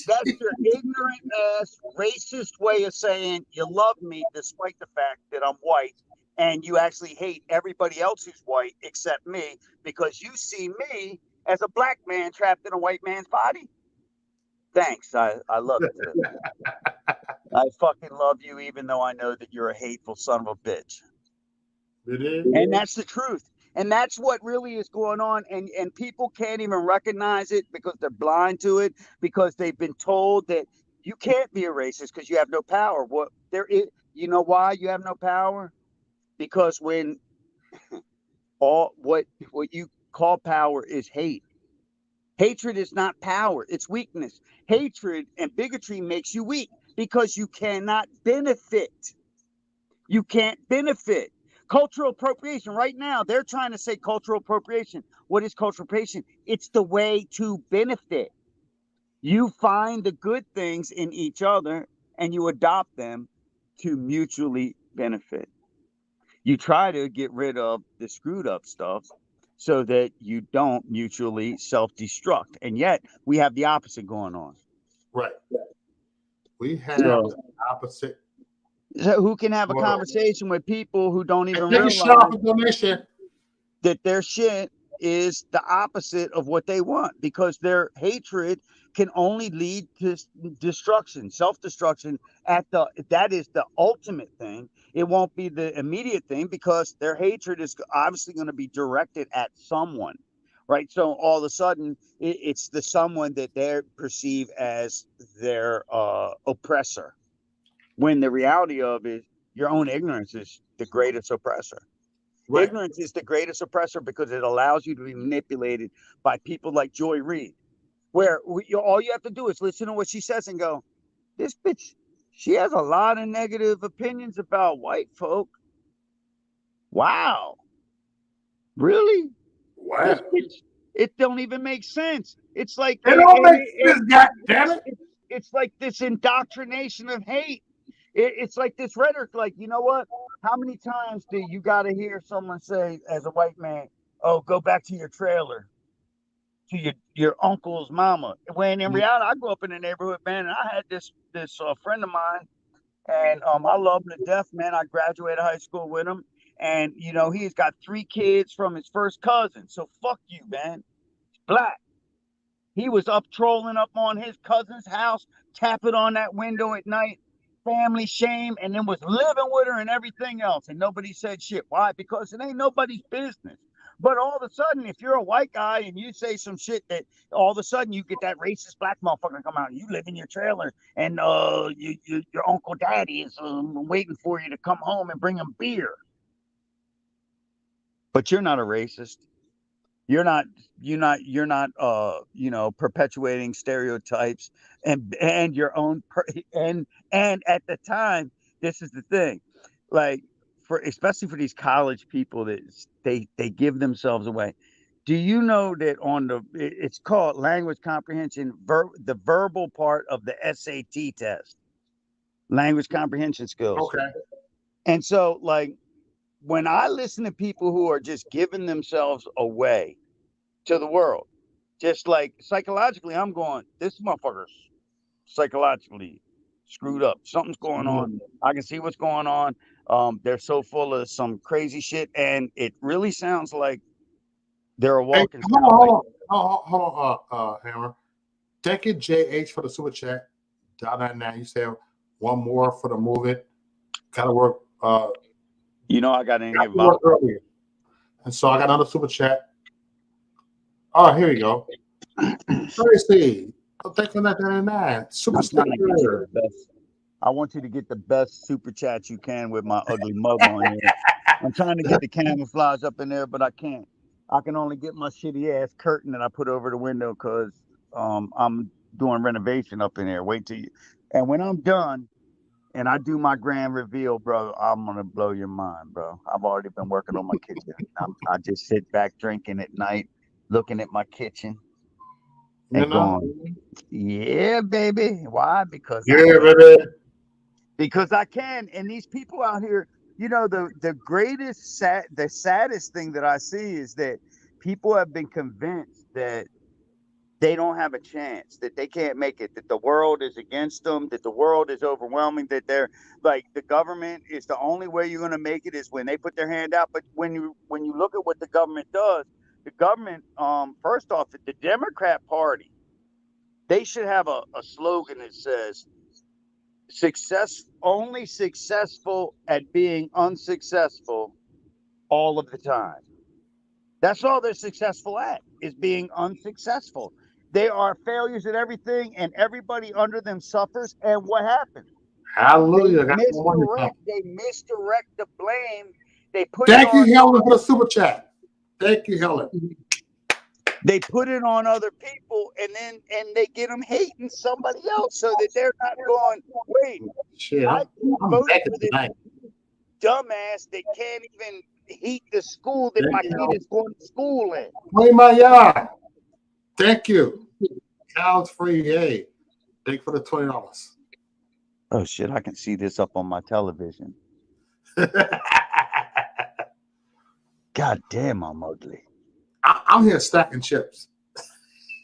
that's your ignorant ass racist way of saying you love me despite the fact that I'm white, and you actually hate everybody else who's white except me because you see me as a black man trapped in a white man's body. Thanks, I love you too. I fucking love you, even though I know that you're a hateful son of a bitch. It is. And that's the truth. And that's what really is going on. And people can't even recognize it because they're blind to it, because they've been told that you can't be a racist because you have no power. What there is, you know why you have no power? Because when all what you call power is hate. Hatred is not power, it's weakness. Hatred and bigotry makes you weak because you cannot benefit. You can't benefit. Cultural appropriation. Right now, they're trying to say cultural appropriation. What is cultural appropriation? It's the way to benefit. You find the good things in each other and you adopt them to mutually benefit. You try to get rid of the screwed up stuff so that you don't mutually self-destruct. And yet we have the opposite going on. Right. We have So, the opposite. so who can have a Well, conversation with people who don't even take a shot realize for donation. that their shit is the opposite of what they want, because their hatred can only lead to destruction, self-destruction. That is the ultimate thing. It won't be the immediate thing because their hatred is obviously going to be directed at someone, right? So all of a sudden it's the someone that they perceive as their oppressor, when the reality of it, your own ignorance is the greatest oppressor. Right. Ignorance is the greatest oppressor because it allows you to be manipulated by people like Joy Reid, where all you have to do is listen to what she says and go, this bitch, she has a lot of negative opinions about white folk. Wow. Really? Wow. This bitch, it don't even make sense. It's like It don't make sense, goddammit. it's like this indoctrination of hate. It's like this rhetoric, like, you know what? How many times do you got to hear someone say, as a white man, oh, go back to your trailer, to your uncle's mama? When in reality, I grew up in the neighborhood, man, and I had this friend of mine, and I love him to death, man. I graduated high school with him, and he's got 3 kids from his first cousin. So fuck you, man. He's black. He was up trolling up on his cousin's house, tapping on that window at night, family shame, and then was living with her and everything else. And nobody said shit. Why? Because it ain't nobody's business. But all of a sudden, if you're a white guy and you say some shit, that all of a sudden you get that racist black motherfucker come out and you live in your trailer, and your Uncle Daddy is waiting for you to come home and bring him beer. But you're not a racist. You're not perpetuating stereotypes and your own and at the time, this is the thing, like, especially for these college people that they give themselves away. Do you know that it's called language comprehension, the verbal part of the SAT test, language comprehension skills. Okay. And so, like, when I listen to people who are just giving themselves away to the world, just like psychologically, I'm going, this motherfucker's psychologically screwed up. Something's going on. I can see what's going on. They're so full of some crazy shit, and it really sounds like they're a Hey, walking hold on, Hammer. Thank you, JH, for the super chat. $1.99. You said one more for the movement. Gotta work. I got in here Earlier. And so I got another super chat. Oh, here you go. Tracy. Thank you for $1.99. Super sticker. I want you to get the best super chat you can with my ugly mug on here. I'm trying to get the camouflage up in there, but I can't. I can only get my shitty ass curtain that I put over the window because I'm doing renovation up in there. Wait till you. And when I'm done, and I do my grand reveal, bro, I'm gonna blow your mind, bro. I've already been working on my kitchen. I just sit back drinking at night, looking at my kitchen You and know? going, yeah, baby. Why? Because I Yeah, can. baby. Because I can. And these people out here, the saddest thing that I see is that people have been convinced that they don't have a chance, that they can't make it, that the world is against them, that the world is overwhelming, that they're like the government is the only way you're going to make it is when they put their hand out. But when you look at what the government does, the government, first off, the Democrat Party, they should have a slogan that says only successful at being unsuccessful all of the time. That's all they're successful at, is being unsuccessful. They are failures at everything, and everybody under them suffers. And what happens? Hallelujah. Got some money now. They misdirect the blame. They put it Thank you, on. Helen, for the super chat. Thank you, Helen. They put it on other people, and they get them hating somebody else, so that they're not going. Wait, Shit, I I'm voted back for this tonight. dumbass that can't even heat the school that my kid is going to school in. Play my yard. Thank you. Cows free. Hey, thank you for the $20. Oh shit! I can see this up on my television. God damn, I'm ugly. I'm here stacking chips.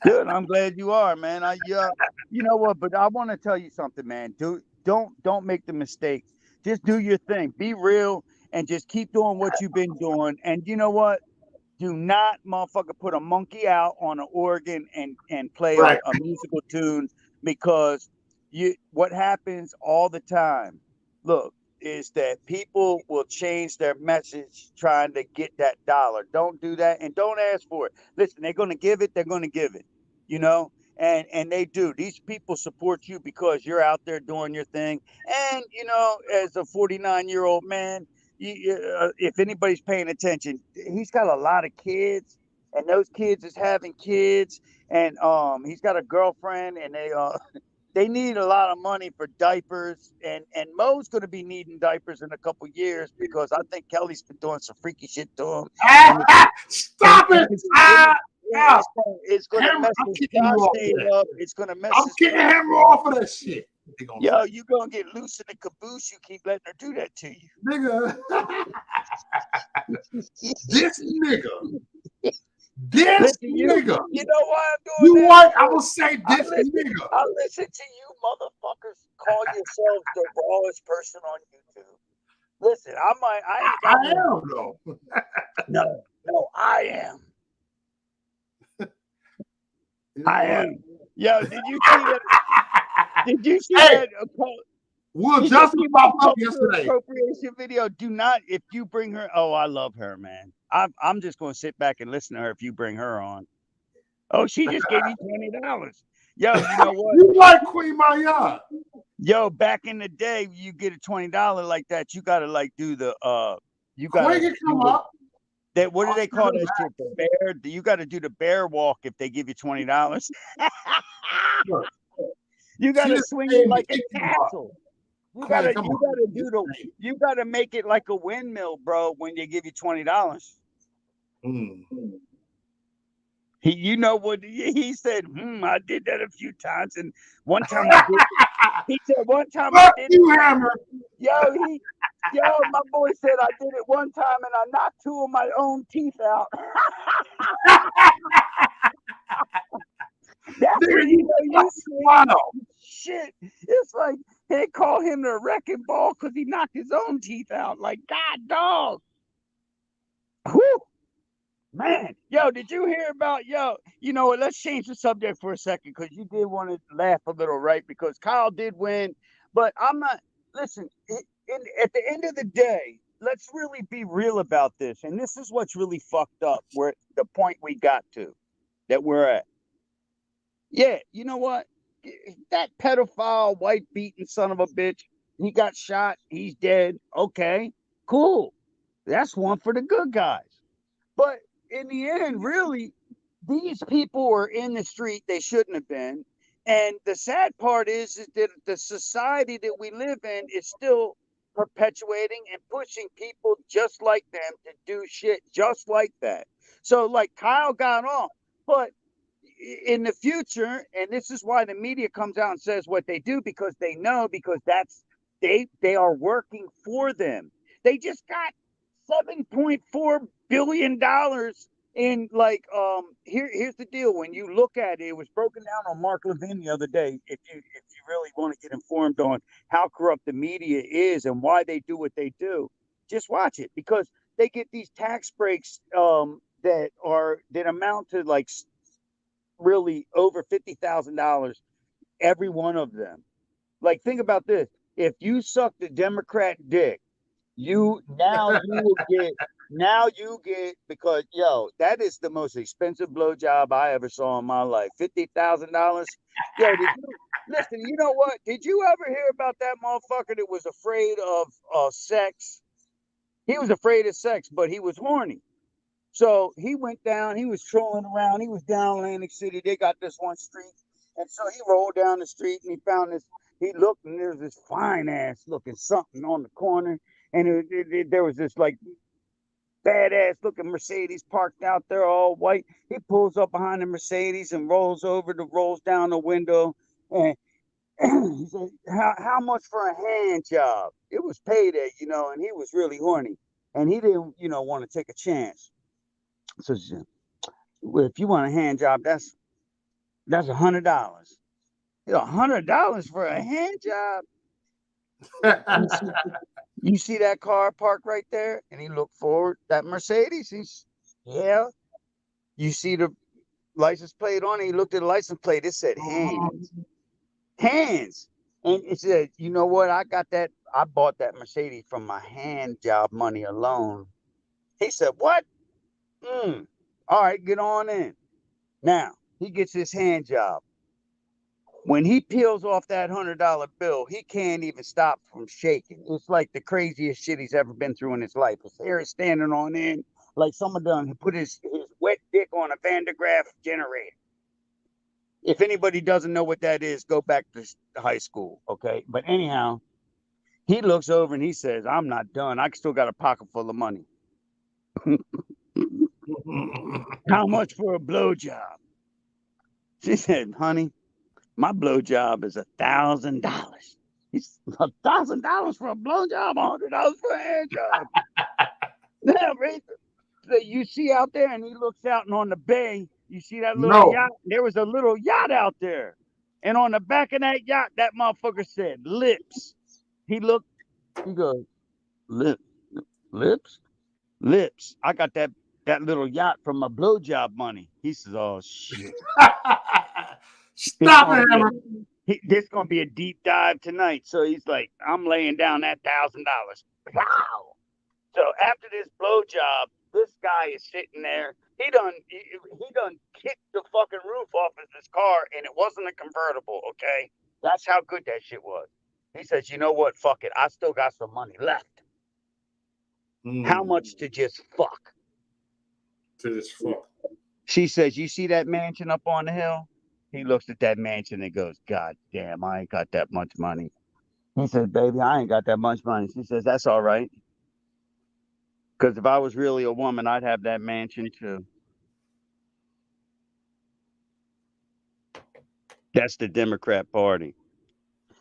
Good. I'm glad you are, man. You know what? But I want to tell you something, man. Don't make the mistake. Just do your thing. Be real and just keep doing what you've been doing. And you know what? Do not, motherfucker, put a monkey out on an organ and play Right. a musical tune, because what happens all the time, look, is that people will change their message trying to get that dollar. Don't do that, and don't ask for it. Listen, they're going to give it. They're going to give it, and they do. These people support you because you're out there doing your thing. And, as a 49-year-old man, if anybody's paying attention, he's got a lot of kids, and those kids is having kids, and he's got a girlfriend, and they need a lot of money for diapers, and Mo's going to be needing diapers in a couple years, because I think Kelly's been doing some freaky shit to him. Stop it! It's going to mess his prostate up. It's going to mess. I'm kicking him off of that shit. Yo, you gonna get loose in the caboose. You keep letting her do that to you, nigga. This nigga. This nigga. You know why I'm doing that? What? I will say this nigga. I listen to you motherfuckers call yourselves the rawest person on YouTube. Listen, I am though. No, I am. I am. Yo, did you see that? Did you see that? Will Justin popped up yesterday. Appropriation video. Do not, if you bring her. Oh, I love her, man. I'm just going to sit back and listen to her if you bring her on. Oh, she just gave you $20. Yo, you know what? You like Queen Maya? Yo, back in the day, you get a $20 like that. You got to do the You got to come up. That, what do they call that shit? The bear. You got to do the bear walk if they give you $20. You got to swing it like a castle. You gotta make it like a windmill, bro, when they give you $20. You know what he said? I did that a few times, and one time I did. He said one time I did you, Hammer. Yo, my boy said I did it one time and I knocked 2 of my own teeth out. That's when you shit. It's like they call him the wrecking ball because he knocked his own teeth out. Like, God, dog. Whew. Man, yo, did you hear about, you know what, let's change the subject for a second, because you did want to laugh a little, right? Because Kyle did win, but I'm not, listen, at the end of the day, let's really be real about this. And this is what's really fucked up, where the point we got to, that we're at. Yeah, you know what? That pedophile, white beaten son of a bitch, he got shot, he's dead. Okay, cool. That's one for the good guys. But in the end, really, these people were in the street they shouldn't have been. And the sad part is that the society that we live in is still perpetuating and pushing people just like them to do shit just like that. So, like, Kyle got off, but in the future, and this is why the media comes out and says what they do, because they know, because they are working for them. They just got $7.4 billion in, like, here's the deal. When you look at it, it was broken down on Mark Levin the other day. If you really want to get informed on how corrupt the media is and why they do what they do, just watch it, because they get these tax breaks that amount to, like, really over $50,000, every one of them. Like, think about this: if you suck the Democrat dick, you you get, because, yo, that is the most expensive blowjob I ever saw in my life. $50,000. Yo, listen? You know what? Did you ever hear about that motherfucker that was afraid of sex? He was afraid of sex, but he was horny. So he went down, he was trolling around, he was down Atlantic City. They got this one street. And so he rolled down the street and he found this, he looked, and there's this fine ass looking something on the corner. And there was this, like, badass looking Mercedes parked out there, all white. He pulls up behind the Mercedes and rolls down the window. And he said, how much for a hand job? It was payday, and he was really horny. And he didn't, want to take a chance. So she said, well, if you want a hand job, that's $100. $100 for a hand job? You see that car parked right there? And he looked forward. That Mercedes, yeah. You see the license plate on it? He looked at the license plate. It said hands. Hands. And it said, you know what? I bought that Mercedes from my hand job money alone. He said, what? All right, get on in. Now, he gets his hand job. When he peels off that $100 bill, he can't even stop from shaking. It's like the craziest shit he's ever been through in his life. His hair is standing on end, like someone done put his wet dick on a Van de Graaff generator. If anybody doesn't know what that is, go back to high school, okay? But anyhow, he looks over and he says, I'm not done. I still got a pocket full of money. How much for a blowjob? She said, honey, my blowjob is $1,000. He's $1,000 for a blowjob, $100 for a hand job. Now, right, so you see out there, and he looks out, and on the bay, you see that little yacht. There was a little yacht out there, and on the back of that yacht, that motherfucker said lips. He looked. He goes, lips. I got that little yacht from my blowjob money. He says, oh shit. Stop it, Hammer. This gonna be a deep dive tonight. So he's like, I'm laying down that $1,000. Wow. So after this blowjob, this guy is sitting there. He done kicked the fucking roof off of his car, and it wasn't a convertible. Okay, that's how good that shit was. He says, you know what? Fuck it. I still got some money left. How much to just fuck? To just fuck. She says, you see that mansion up on the hill? He looks at that mansion and goes, God damn, I ain't got that much money. He says, baby, I ain't got that much money. She says, that's all right. Because if I was really a woman, I'd have that mansion too. That's the Democrat Party.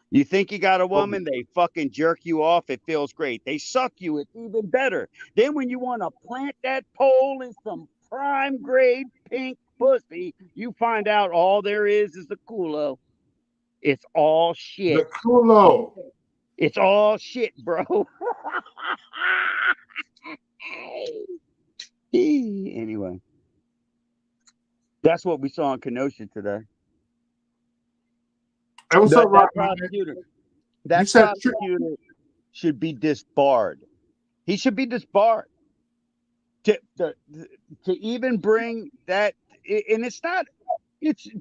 You think you got a woman, they fucking jerk you off. It feels great. They suck you. It's even better. Then when you want to plant that pole in some prime grade pink pussy, you find out all there is a culo. It's all shit. The culo. It's all shit, bro. Anyway, that's what we saw in Kenosha today. Hey, what's up, Rock? That prosecutor should be disbarred. He should be disbarred. To even bring that, and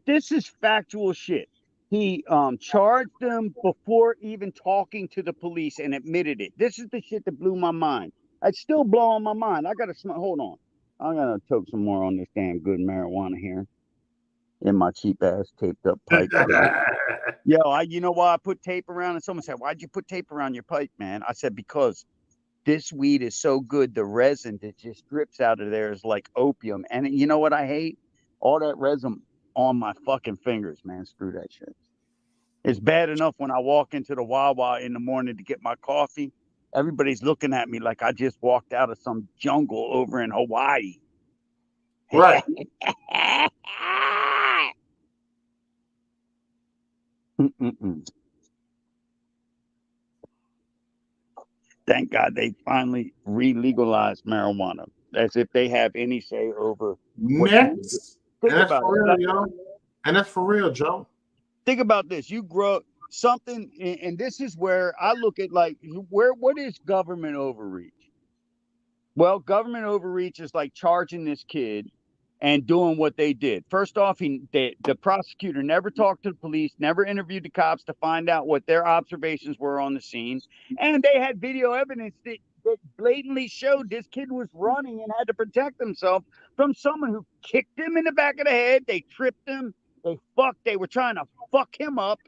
this is factual shit. He charged them before even talking to the police and admitted it. This is the shit that blew my mind. It's still blowing my mind. I gotta hold on. I'm gonna choke some more on this damn good marijuana here. in my cheap ass taped up pipe. Yo, you know why I put tape around? And someone said, "Why'd you put tape around your pipe, man?" I said, "Because this weed is so good, the resin that just drips out of there is like opium." And you know what I hate? All that resin on my fucking fingers, man. Screw that shit. It's bad enough when I walk into the Wawa in the morning to get my coffee. Everybody's looking at me like I just walked out of some jungle over in Hawaii. Right. Thank God they finally re-legalized marijuana, as if they have any say over what people do. Next. Think And that's about for it. real, yo. And that's for real, Joe. Think about this. You grow something, and this is where I look at like what is government overreach? Well, government overreach is like charging this kid and doing what they did. First off, the prosecutor never talked to the police, never interviewed the cops to find out what their observations were on the scene. And they had video evidence that blatantly showed this kid was running and had to protect himself from someone who kicked him in the back of the head. They tripped him. They were trying to fuck him up.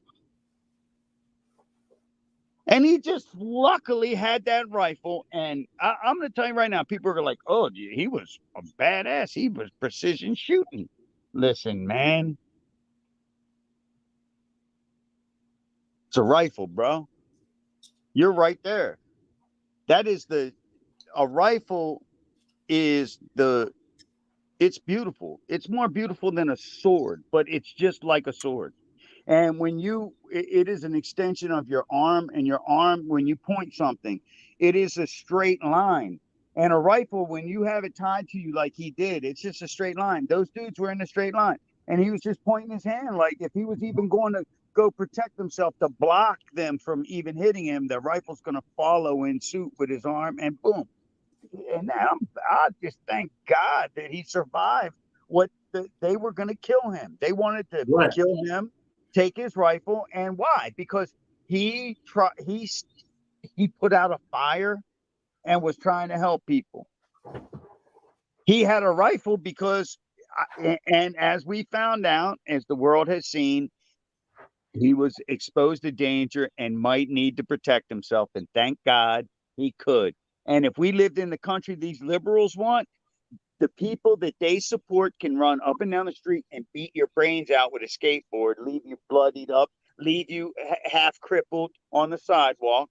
And he just luckily had that rifle. And I'm going to tell you right now, people are like, "Oh, he was a badass. He was precision shooting." Listen, man. It's a rifle, bro. You're right there. That is a rifle is it's beautiful. It's more beautiful than a sword, but it's just like a sword. And when it is an extension of your arm, and your arm, when you point something, it is a straight line. And a rifle, when you have it tied to you like he did, it's just a straight line. Those dudes were in a straight line. And he was just pointing his hand. Like if he was even going to go protect himself to block them from even hitting him, the rifle's going to follow in suit with his arm, and boom. And I just thank God that he survived they were going to kill him. They wanted to Right. kill him, take his rifle. And why? Because he put out a fire and was trying to help people. He had a rifle because, and as we found out, as the world has seen, he was exposed to danger and might need to protect himself. And thank God he could. And if we lived in the country these liberals want, the people that they support can run up and down the street and beat your brains out with a skateboard, leave you bloodied up, leave you half crippled on the sidewalk.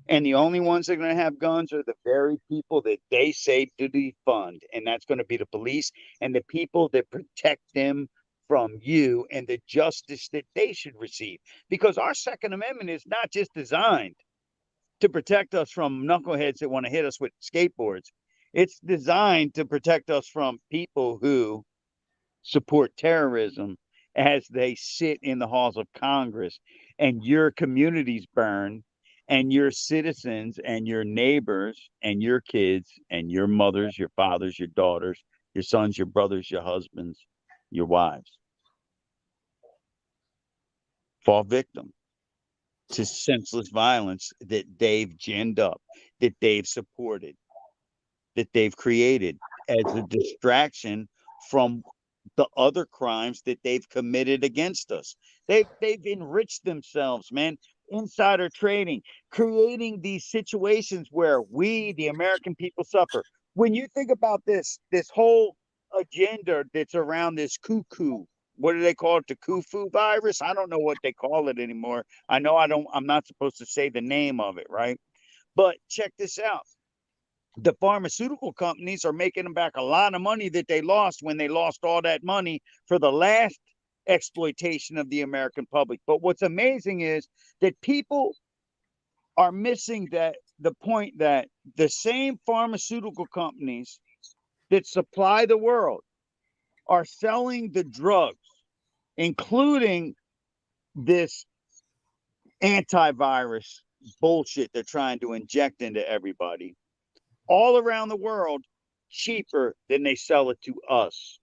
And the only ones that are going to have guns are the very people that they say to defund. And that's going to be the police and the people that protect them from you and the justice that they should receive. Because our Second Amendment is not just designed to protect us from knuckleheads that want to hit us with skateboards. It's designed to protect us from people who support terrorism as they sit in the halls of Congress and your communities burn and your citizens and your neighbors and your kids and your mothers, your fathers, your daughters, your sons, your brothers, your husbands, your wives fall victim to senseless violence that they've ginned up, that they've supported, that they've created as a distraction from the other crimes that they've committed against us. They've enriched themselves, man. Insider trading, creating these situations where we, the American people, suffer. When you think about this whole agenda that's around this cuckoo, what do they call it? The Kufu virus? I don't know what they call it anymore. I'm not supposed to say the name of it, right? But check this out. The pharmaceutical companies are making them back a lot of money that they lost when they lost all that money for the last exploitation of the American public. But what's amazing is that people are missing the point that the same pharmaceutical companies that supply the world are selling the drugs, including this antivirus bullshit they're trying to inject into everybody all around the world cheaper than they sell it to us.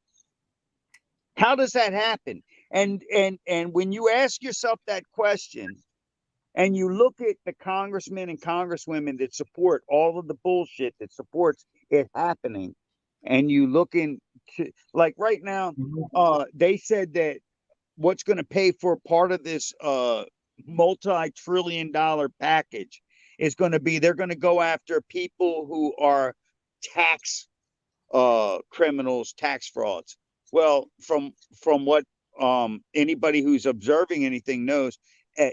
How does that happen? And when you ask yourself that question and you look at the congressmen and congresswomen that support all of the bullshit that supports it happening, and you look into like right now, Mhm. they said that what's going to pay for part of this multi-trillion-dollar package is going to be they're going to go after people who are tax criminals, tax frauds. Well, from what anybody who's observing anything knows,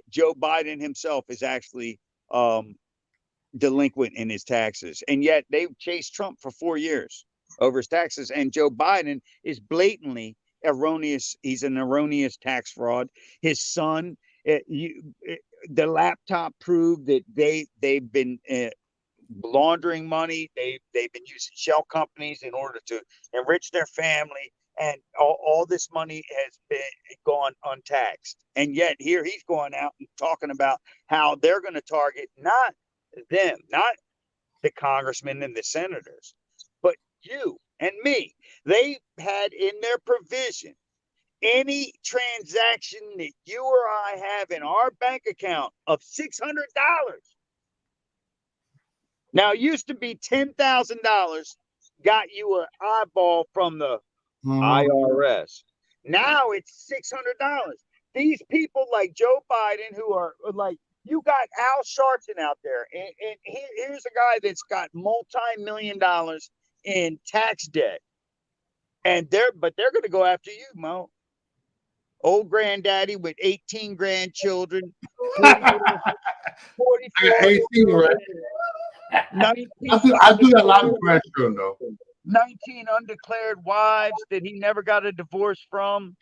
Joe Biden himself is actually um, delinquent in his taxes, and yet they chased Trump for 4 years over his taxes, and Joe Biden is blatantly erroneous. He's an erroneous tax fraud. His son, the laptop proved that they've been laundering money. They've been using shell companies in order to enrich their family, and all this money has been gone untaxed. And yet here he's going out and talking about how they're going to target not them, not the congressmen and the senators, but you and me. They had in their provision any transaction that you or I have in our bank account of $600. Now, it used to be $10,000 got you an eyeball from the Mhm. IRS. Now it's $600. These people like Joe Biden, who are like, you got Al Sharpton out there, and here's a guy that's got multi-million dollars in tax debt, and they're going to go after you, Mo. Old granddaddy with 18 grandchildren, 44, I got 18, right? 19 I do got a lot of grandchildren though. 19 undeclared wives that he never got a divorce from.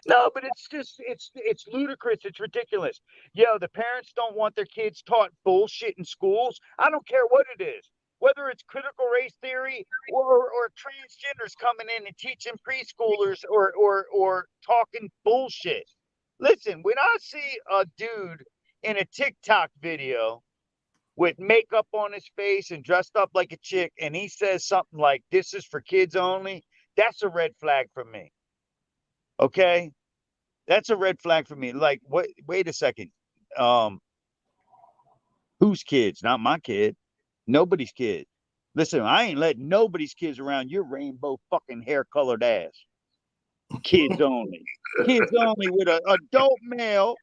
No, but it's just it's ludicrous. It's ridiculous. Yo, the parents don't want their kids taught bullshit in schools. I don't care what it is, whether it's critical race theory or transgenders coming in and teaching preschoolers or talking bullshit. Listen, when I see a dude in a TikTok video with makeup on his face and dressed up like a chick, and he says something like, "This is for kids only," that's a red flag for me. Okay, that's a red flag for me. Like, what? Wait a second. Um, whose kids? Not my kid. Nobody's kid. Listen, I ain't letting nobody's kids around your rainbow fucking hair colored ass. Kids only. Kids only with an adult male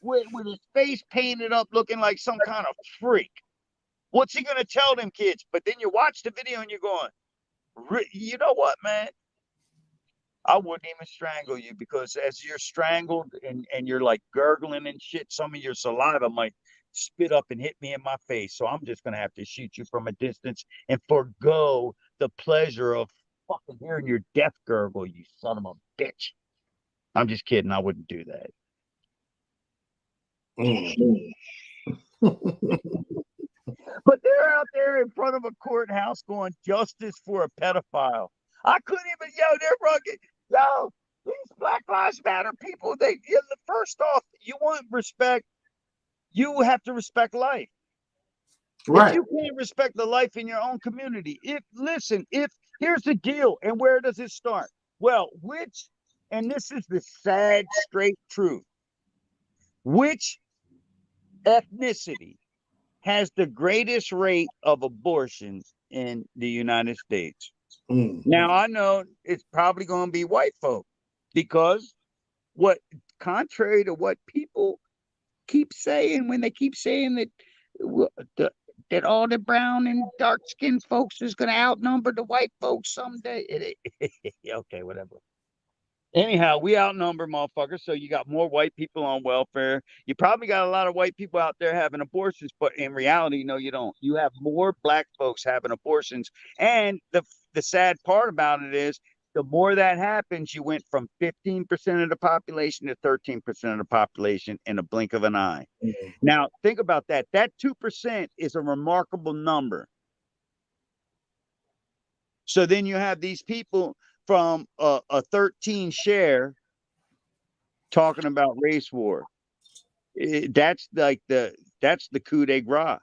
with his face painted up looking like some kind of freak. What's he gonna tell them kids? But then you watch the video and you're going, you know what, man? I wouldn't even strangle you, because as you're strangled and you're like gurgling and shit, some of your saliva might spit up and hit me in my face. So I'm just gonna have to shoot you from a distance and forego the pleasure of fucking hearing your death gurgle, you son of a bitch. I'm just kidding. I wouldn't do that. Mm. But they're out there in front of a courthouse going, "Justice for a pedophile." I couldn't even, yo, they're rugged. Yo, these Black Lives Matter people, first off, you want respect, you have to respect life. If Right. you can't respect the life in your own community, here's the deal, and where does it start? Well, and this is the sad, straight truth, which ethnicity has the greatest rate of abortions in the United States? Mm. Now, I know it's probably going to be white folk, because contrary to what people keep saying when they keep saying that all the brown and dark skinned folks is going to outnumber the white folks someday. Okay, whatever. Anyhow, we outnumber motherfuckers. So you got more white people on welfare. You probably got a lot of white people out there having abortions, but in reality, no, you don't. You have more black folks having abortions. And the sad part about it is, the more that happens, you went from 15% of the population to 13% of the population in a blink of an eye. Now, think about that. That 2% is a remarkable number. So then you have these people from a 13 share talking about race war. That's the coup de grace.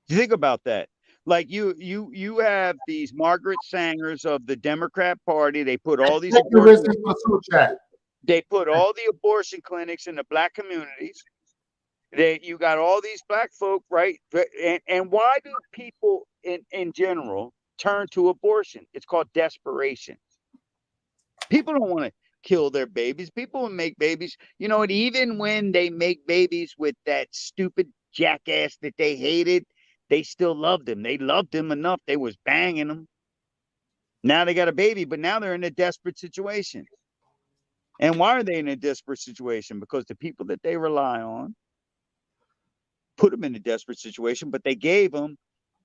Think about that. Like you have these Margaret Sangers of the Democrat Party. They put all these Thank you, abortion, Richard, for super chat. they put all the abortion clinics in the black communities. You got all these black folk, right? And why do people in general turn to abortion. It's called desperation. People don't want to kill their babies. People will make babies. You know, and even when they make babies with that stupid jackass that they hated, they still loved him. They loved him enough. They was banging him. Now they got a baby, but now they're in a desperate situation. And why are they in a desperate situation? Because the people that they rely on put them in a desperate situation, but they gave them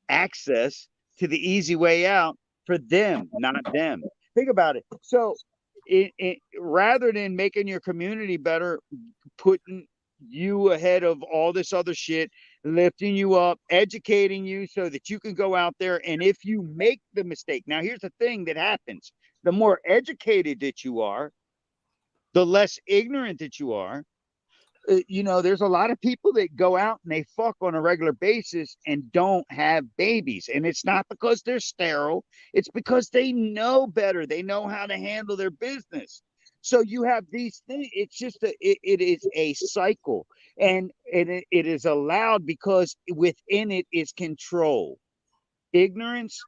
access to the easy way out for them, not them. Think about it. So rather than making your community better, putting you ahead of all this other shit, lifting you up, educating you so that you can go out there. And if you make the mistake, now here's the thing that happens. The more educated that you are, the less ignorant that you are. You know, there's a lot of people that go out and they fuck on a regular basis and don't have babies. And it's not because they're sterile. It's because they know better. They know how to handle their business. So you have these things. It's just it is a cycle, and it is allowed because within it is control. Ignorance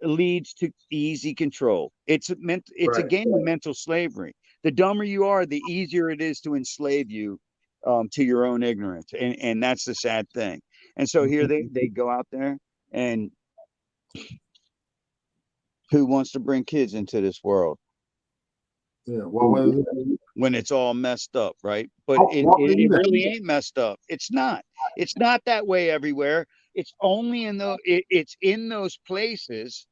leads to easy control. It's a game of mental slavery. The dumber you are, the easier it is to enslave you to your own ignorance. And that's the sad thing. And so here they go out there, and who wants to bring kids into this world? Yeah, well, when it's all messed up, right? But it really ain't messed up. It's not. It's not that way everywhere. It's only in it's in those places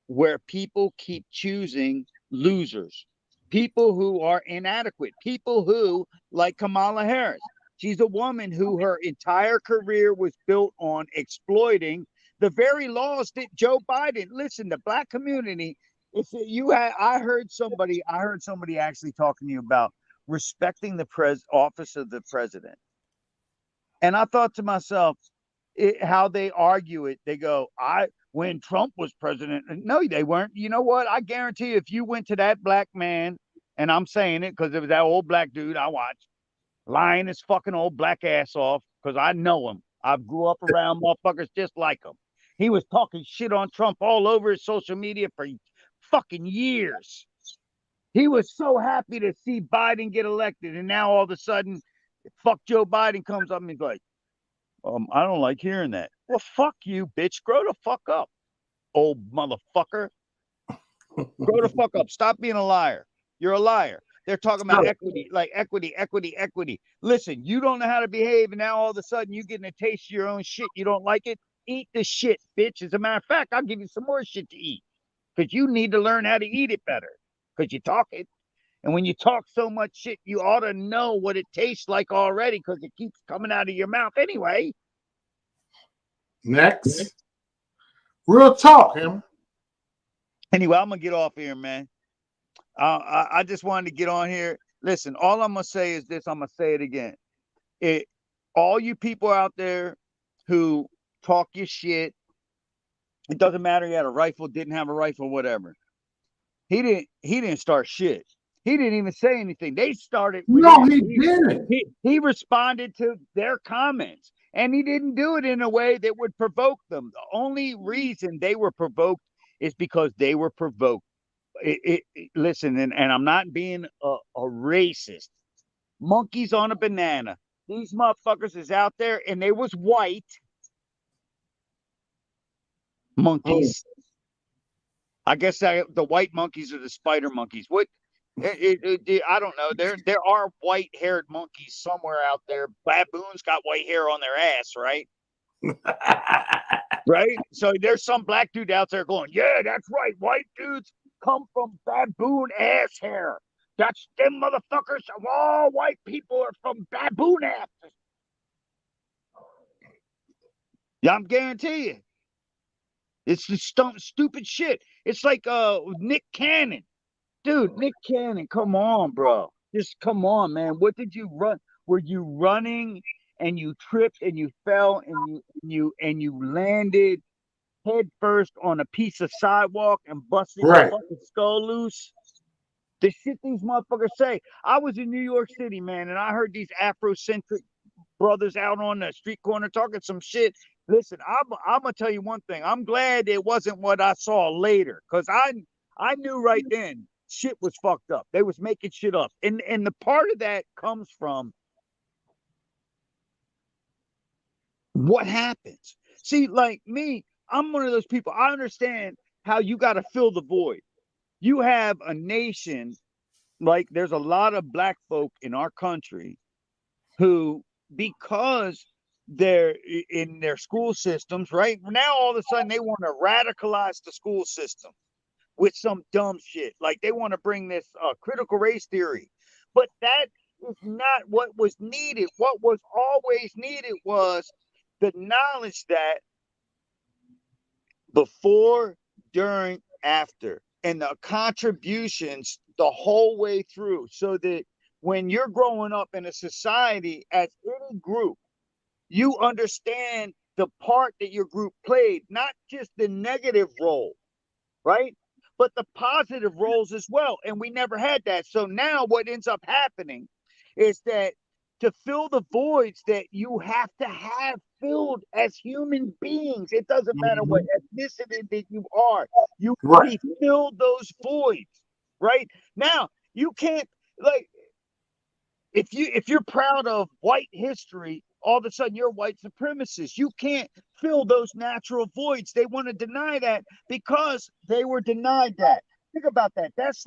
where people keep choosing losers, people who are inadequate, people who, like Kamala Harris, she's a woman who her entire career was built on exploiting the very laws that Joe Biden, listen, the black community, if you had, I heard somebody actually talking to you about respecting the office of the president. And I thought to myself, how they argue it, they go, when Trump was president, no, they weren't. You know what? I guarantee you, if you went to that black man, and I'm saying it because it was that old black dude I watched, lying his fucking old black ass off, because I know him. I grew up around motherfuckers just like him. He was talking shit on Trump all over his social media for fucking years. He was so happy to see Biden get elected, and now all of a sudden, fuck Joe Biden comes up and he's like, I don't like hearing that. Well, fuck you, bitch. Grow the fuck up, old motherfucker. Grow the fuck up. Stop being a liar. You're a liar. They're talking about equity, like equity. Listen, you don't know how to behave, and now all of a sudden you're getting a taste of your own shit. You don't like it? Eat the shit, bitch. As a matter of fact, I'll give you some more shit to eat, because you need to learn how to eat it better, because you talk it. And when you talk so much shit, you ought to know what it tastes like already, because it keeps coming out of your mouth anyway. Next. Real talk, him. Anyway, I'm going to get off here, man. I just wanted to get on here. Listen, all I'm going to say is this. I'm going to say it again. All you people out there who talk your shit, it doesn't matter. He had a rifle, didn't have a rifle, whatever. He didn't start shit. He didn't even say anything. They started with No, him. he didn't. He responded to their comments, and he didn't do it in a way that would provoke them. The only reason they were provoked is because they were provoked. Listen, and I'm not being a racist. Monkeys on a banana. These motherfuckers is out there, and they was white monkeys. I guess the white monkeys are the spider monkeys. What? I don't know. There are white-haired monkeys somewhere out there. Baboons got white hair on their ass, right? Right? So there's some black dude out there going, yeah, that's right. White dudes come from baboon ass hair. That's them motherfuckers. All white people are from baboon asses. Yeah, I'm guaranteeing you. It's just stupid shit. It's like Nick Cannon. Dude, Nick Cannon, come on, bro. Just come on, man. What did you run? Were you running and you tripped and you fell and you landed head first on a piece of sidewalk and busted your fucking skull loose? The shit these motherfuckers say. I was in New York City, man, and I heard these Afrocentric brothers out on the street corner talking some shit. Listen, I'm gonna tell you one thing. I'm glad it wasn't what I saw later, because I knew right then shit was fucked up. They was making shit up, and the part of that comes from what happens. See, like me, I'm one of those people. I understand how you got to fill the void. You have a nation, like there's a lot of black folk in our country who, because they're in their school systems, right now, all of a sudden they want to radicalize the school system with some dumb shit. Like they want to bring this critical race theory, but that is not what was needed. What was always needed was the knowledge that before, during, after, and the contributions the whole way through, so that when you're growing up in a society as any group, you understand the part that your group played, not just the negative role, right? But the positive roles as well. And we never had that. So now what ends up happening is that to fill the voids that you have to have filled as human beings, it doesn't matter what ethnicity that you are, you Right. fill those voids, right? Now, you can't, like, if you're proud of white history, all of a sudden you're a white supremacist. You can't fill those natural voids. They want to deny that because they were denied that. Think about that. That's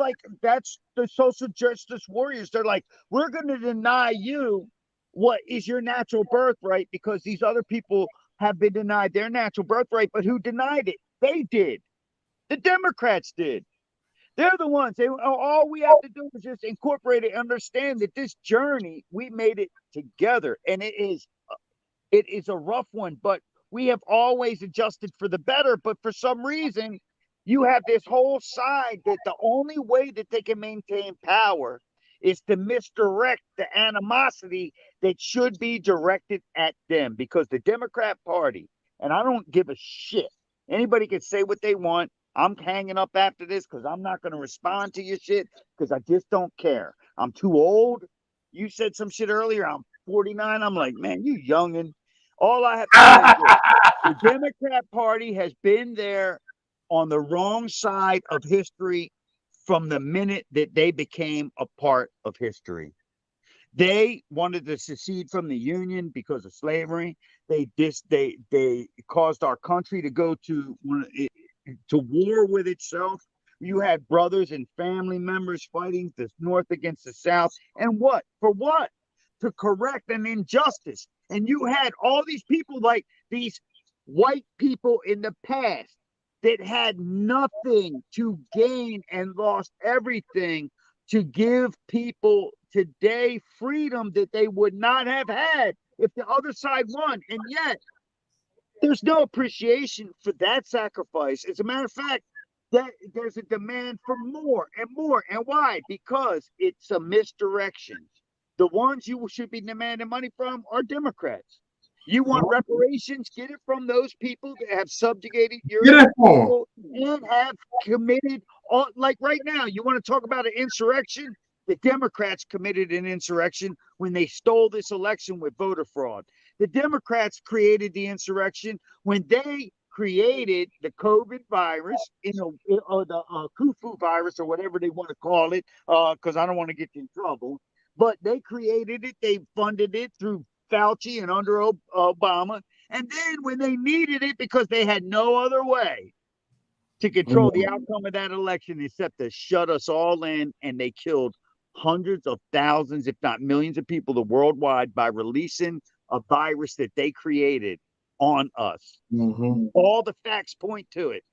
the social justice warriors. They're like, we're going to deny you what is your natural birthright because these other people have been denied their natural birthright. But who denied it? They did. The Democrats did. They're the ones. All we have to do is just incorporate it, understand that this journey, we made it together, and it is a rough one, but we have always adjusted for the better. But for some reason, you have this whole side that the only way that they can maintain power is to misdirect the animosity that should be directed at them, because the Democrat Party, and I don't give a shit. Anybody can say what they want. I'm hanging up after this because I'm not going to respond to your shit because I just don't care. I'm too old. You said some shit earlier. I'm 49. I'm like, man, you youngin'. All I have to say is this. The Democrat Party has been there on the wrong side of history from the minute that they became a part of history. They wanted to secede from the Union because of slavery. They caused our country to go to war with itself. You had brothers and family members fighting the North against the South. And what? For what? To correct an injustice. And you had all these people, like these white people in the past, that had nothing to gain and lost everything to give people today freedom that they would not have had if the other side won. And yet, there's no appreciation for that sacrifice. As a matter of fact, that there's a demand for more and more. And why? Because it's a misdirection. The ones you should be demanding money from are Democrats. You want reparations? Get it from those people that have subjugated your Get it for 'em. people and have committed, like right now, you want to talk about an insurrection? The Democrats committed an insurrection when they stole this election with voter fraud. The Democrats created the insurrection when they created the COVID virus, or the Kufu virus, or whatever they want to call it, because I don't want to get you in trouble. But they created it. They funded it through Fauci and under Obama. And then when they needed it, because they had no other way to control the outcome of that election except to shut us all in, and they killed hundreds of thousands, if not millions of people worldwide by releasing a virus that they created on us. All the facts point to it.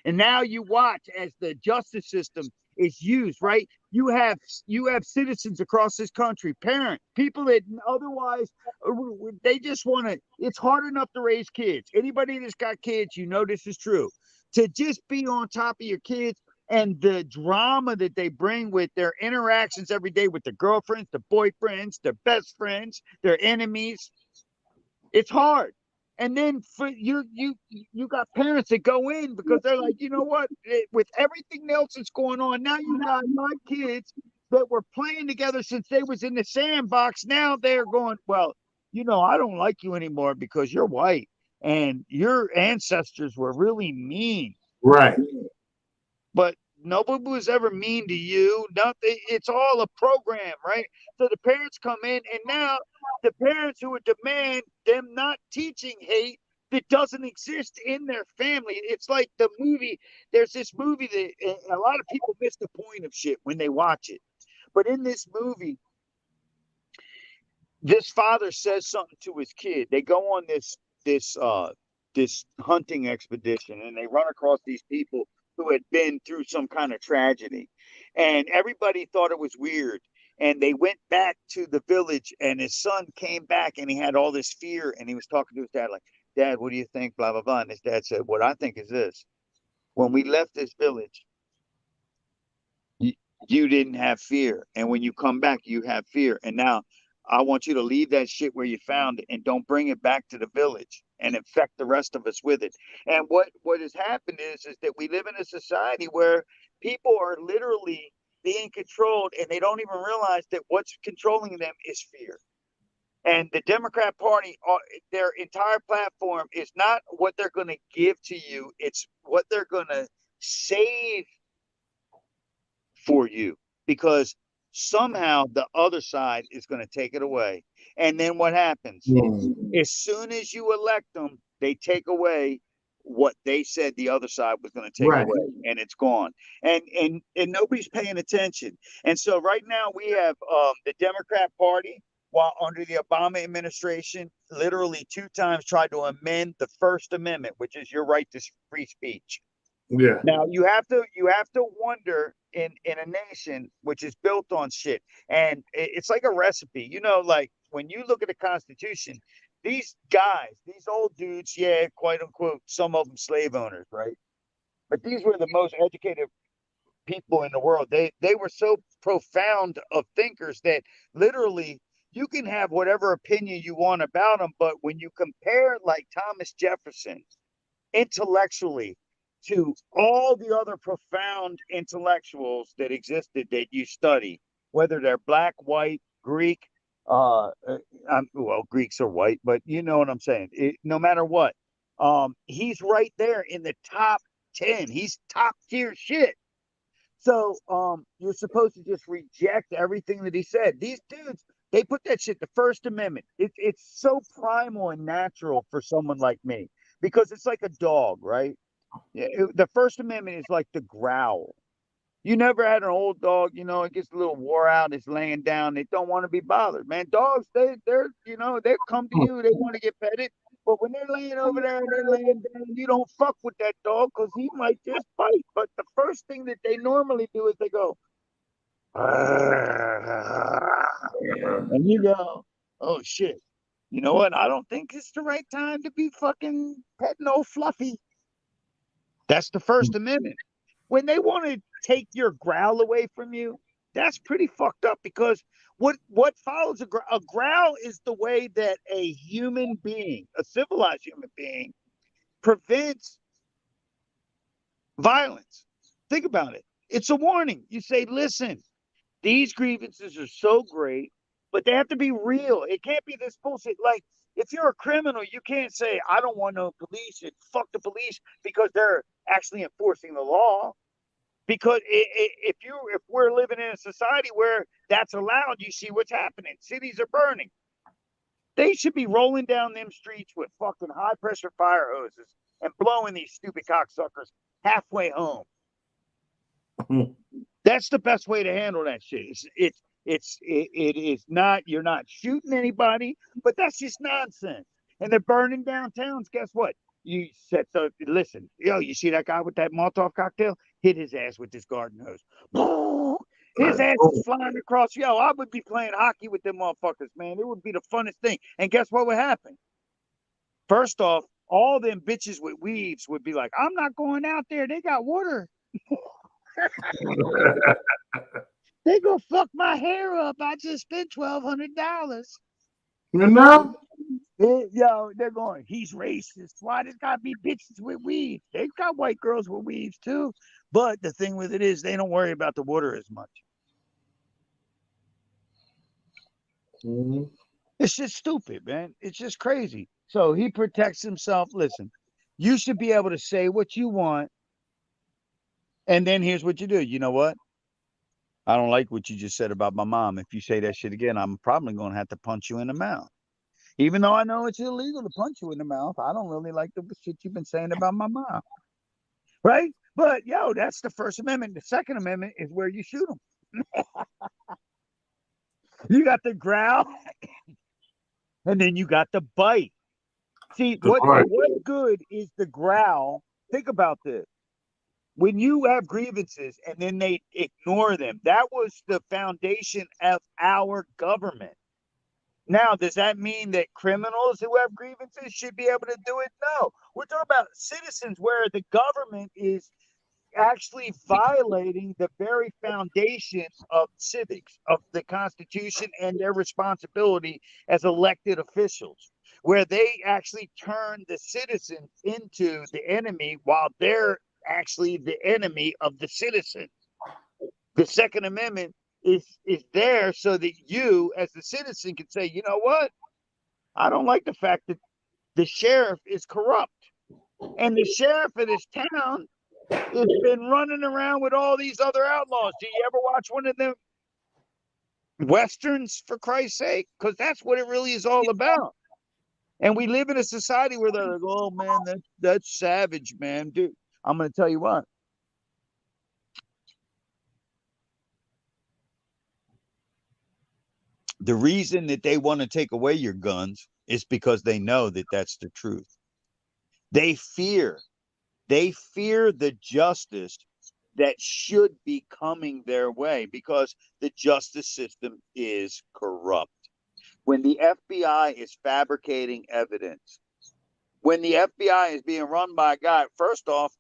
And now you watch as the justice system is used, right? You have citizens across this country, parents, people that otherwise they just want to. It's hard enough to raise kids. Anybody that's got kids, you know this is true. To just be on top of your kids and the drama that they bring with their interactions every day with their girlfriends, their boyfriends, their best friends, their enemies. It's hard. And then for you got parents that go in because they're like, you know what? With everything else that's going on, now you got my kids that were playing together since they was in the sandbox. Now they're going, well, I don't like you anymore because you're white. and your ancestors were really mean. Right. But nobody was ever mean to you. Nothing. It's all a program, right? So the parents come in, and now the parents who would demand them not teaching hate that doesn't exist in their family. It's like the movie. There's this movie that a lot of people miss the point of shit when they watch it. But in this movie, this father says something to his kid. They go on this hunting expedition, and they run across these people who had been through some kind of tragedy, and everybody thought it was weird. And they went back to the village, and his son came back, and he had all this fear, and he was talking to his dad like, "Dad, what do you think?" Blah blah blah. And his dad said, "What I think is this: when we left this village, you didn't have fear, and when you come back, you have fear. And now I want you to leave that shit where you found it, and don't bring it back to the village and infect the rest of us with it." And what has happened is that we live in a society where people are literally being controlled, and they don't even realize that what's controlling them is fear. And the Democrat Party, their entire platform is not what they're going to give to you; it's what they're going to save for you, because somehow the other side is going to take it away. And then what happens? As soon as you elect them, they take away what they said the other side was going to take Right. away, and it's gone. And nobody's paying attention. And so right now we have the Democrat Party, while under the Obama administration, literally 2 times tried to amend the First Amendment, which is your right to free speech. Yeah. Now you have to wonder in a nation which is built on shit, and it's like a recipe. Like when you look at the Constitution, these guys, these old dudes, yeah, quite unquote, some of them slave owners, right? But these were the most educated people in the world. They were so profound of thinkers that literally you can have whatever opinion you want about them, but when you compare like Thomas Jefferson intellectually to all the other profound intellectuals that existed that you study, whether they're black, white, Greek, well, Greeks are white, but you know what I'm saying. No matter what, he's right there in the top 10. He's top tier shit. So you're supposed to just reject everything that he said. These dudes, they put that shit, the First Amendment. It's so primal and natural for someone like me, because it's like a dog, right? The First Amendment is like the growl. You never had an old dog, it gets a little wore out, it's laying down, they don't want to be bothered, man. Dogs, they come to you, they want to get petted. But when they're laying over there and they're laying down, you don't fuck with that dog because he might just bite. But the first thing that they normally do is they go, and you go, oh shit. You know what? I don't think it's the right time to be fucking petting old Fluffy. That's the First Amendment. When they want to take your growl away from you, that's pretty fucked up, because what follows a growl is the way that a human being, a civilized human being, prevents violence. Think about it. It's a warning. You say, listen, these grievances are so great, but they have to be real. It can't be this bullshit. Like, if you're a criminal, you can't say, I don't want no police, and fuck the police, because they're actually enforcing the law. Because if we're living in a society where that's allowed, you see what's happening. Cities are burning. They should be rolling down them streets with fucking high pressure fire hoses and blowing these stupid cocksuckers halfway home. That's the best way to handle that shit. It is not, you're not shooting anybody, but that's just nonsense. And they're burning down towns. Guess what? You listen, you see that guy with that Molotov cocktail? Hit his ass with this garden hose. His ass is flying across. I would be playing hockey with them motherfuckers, man. It would be the funnest thing. And guess what would happen? First off, all them bitches with weaves would be like, I'm not going out there. They got water. They go fuck my hair up. I just spent $1,200. You know? They're going, he's racist. Why there's gotta be bitches with weaves? They've got white girls with weaves too. But the thing with it is they don't worry about the water as much. Mm-hmm. It's just stupid, man. It's just crazy. So he protects himself. Listen, you should be able to say what you want. And then here's what you do. You know what? I don't like what you just said about my mom. If you say that shit again, I'm probably going to have to punch you in the mouth. Even though I know it's illegal to punch you in the mouth, I don't really like the shit you've been saying about my mom. Right? But, yo, that's the First Amendment. The Second Amendment is where you shoot them. You got the growl, and then you got the bite. See, what's good is the growl. Think about this. When you have grievances and then they ignore them, that was the foundation of our government. Now, does that mean that criminals who have grievances should be able to do it? No. We're talking about citizens where the government is actually violating the very foundation of civics, of the Constitution, and their responsibility as elected officials, where they actually turn the citizens into the enemy while they're actually the enemy of the citizen. The Second Amendment is there so that you, as the citizen, can say, you know what? I don't like the fact that the sheriff is corrupt. And the sheriff of this town has been running around with all these other outlaws. Do you ever watch one of them Westerns, for Christ's sake? Because that's what it really is all about. And we live in a society where they're like, oh, man, that's savage, man. Dude, I'm going to tell you what. The reason that they want to take away your guns is because they know that that's the truth. They fear the justice that should be coming their way because the justice system is corrupt. When the FBI is fabricating evidence, when the FBI is being run by a guy, first off,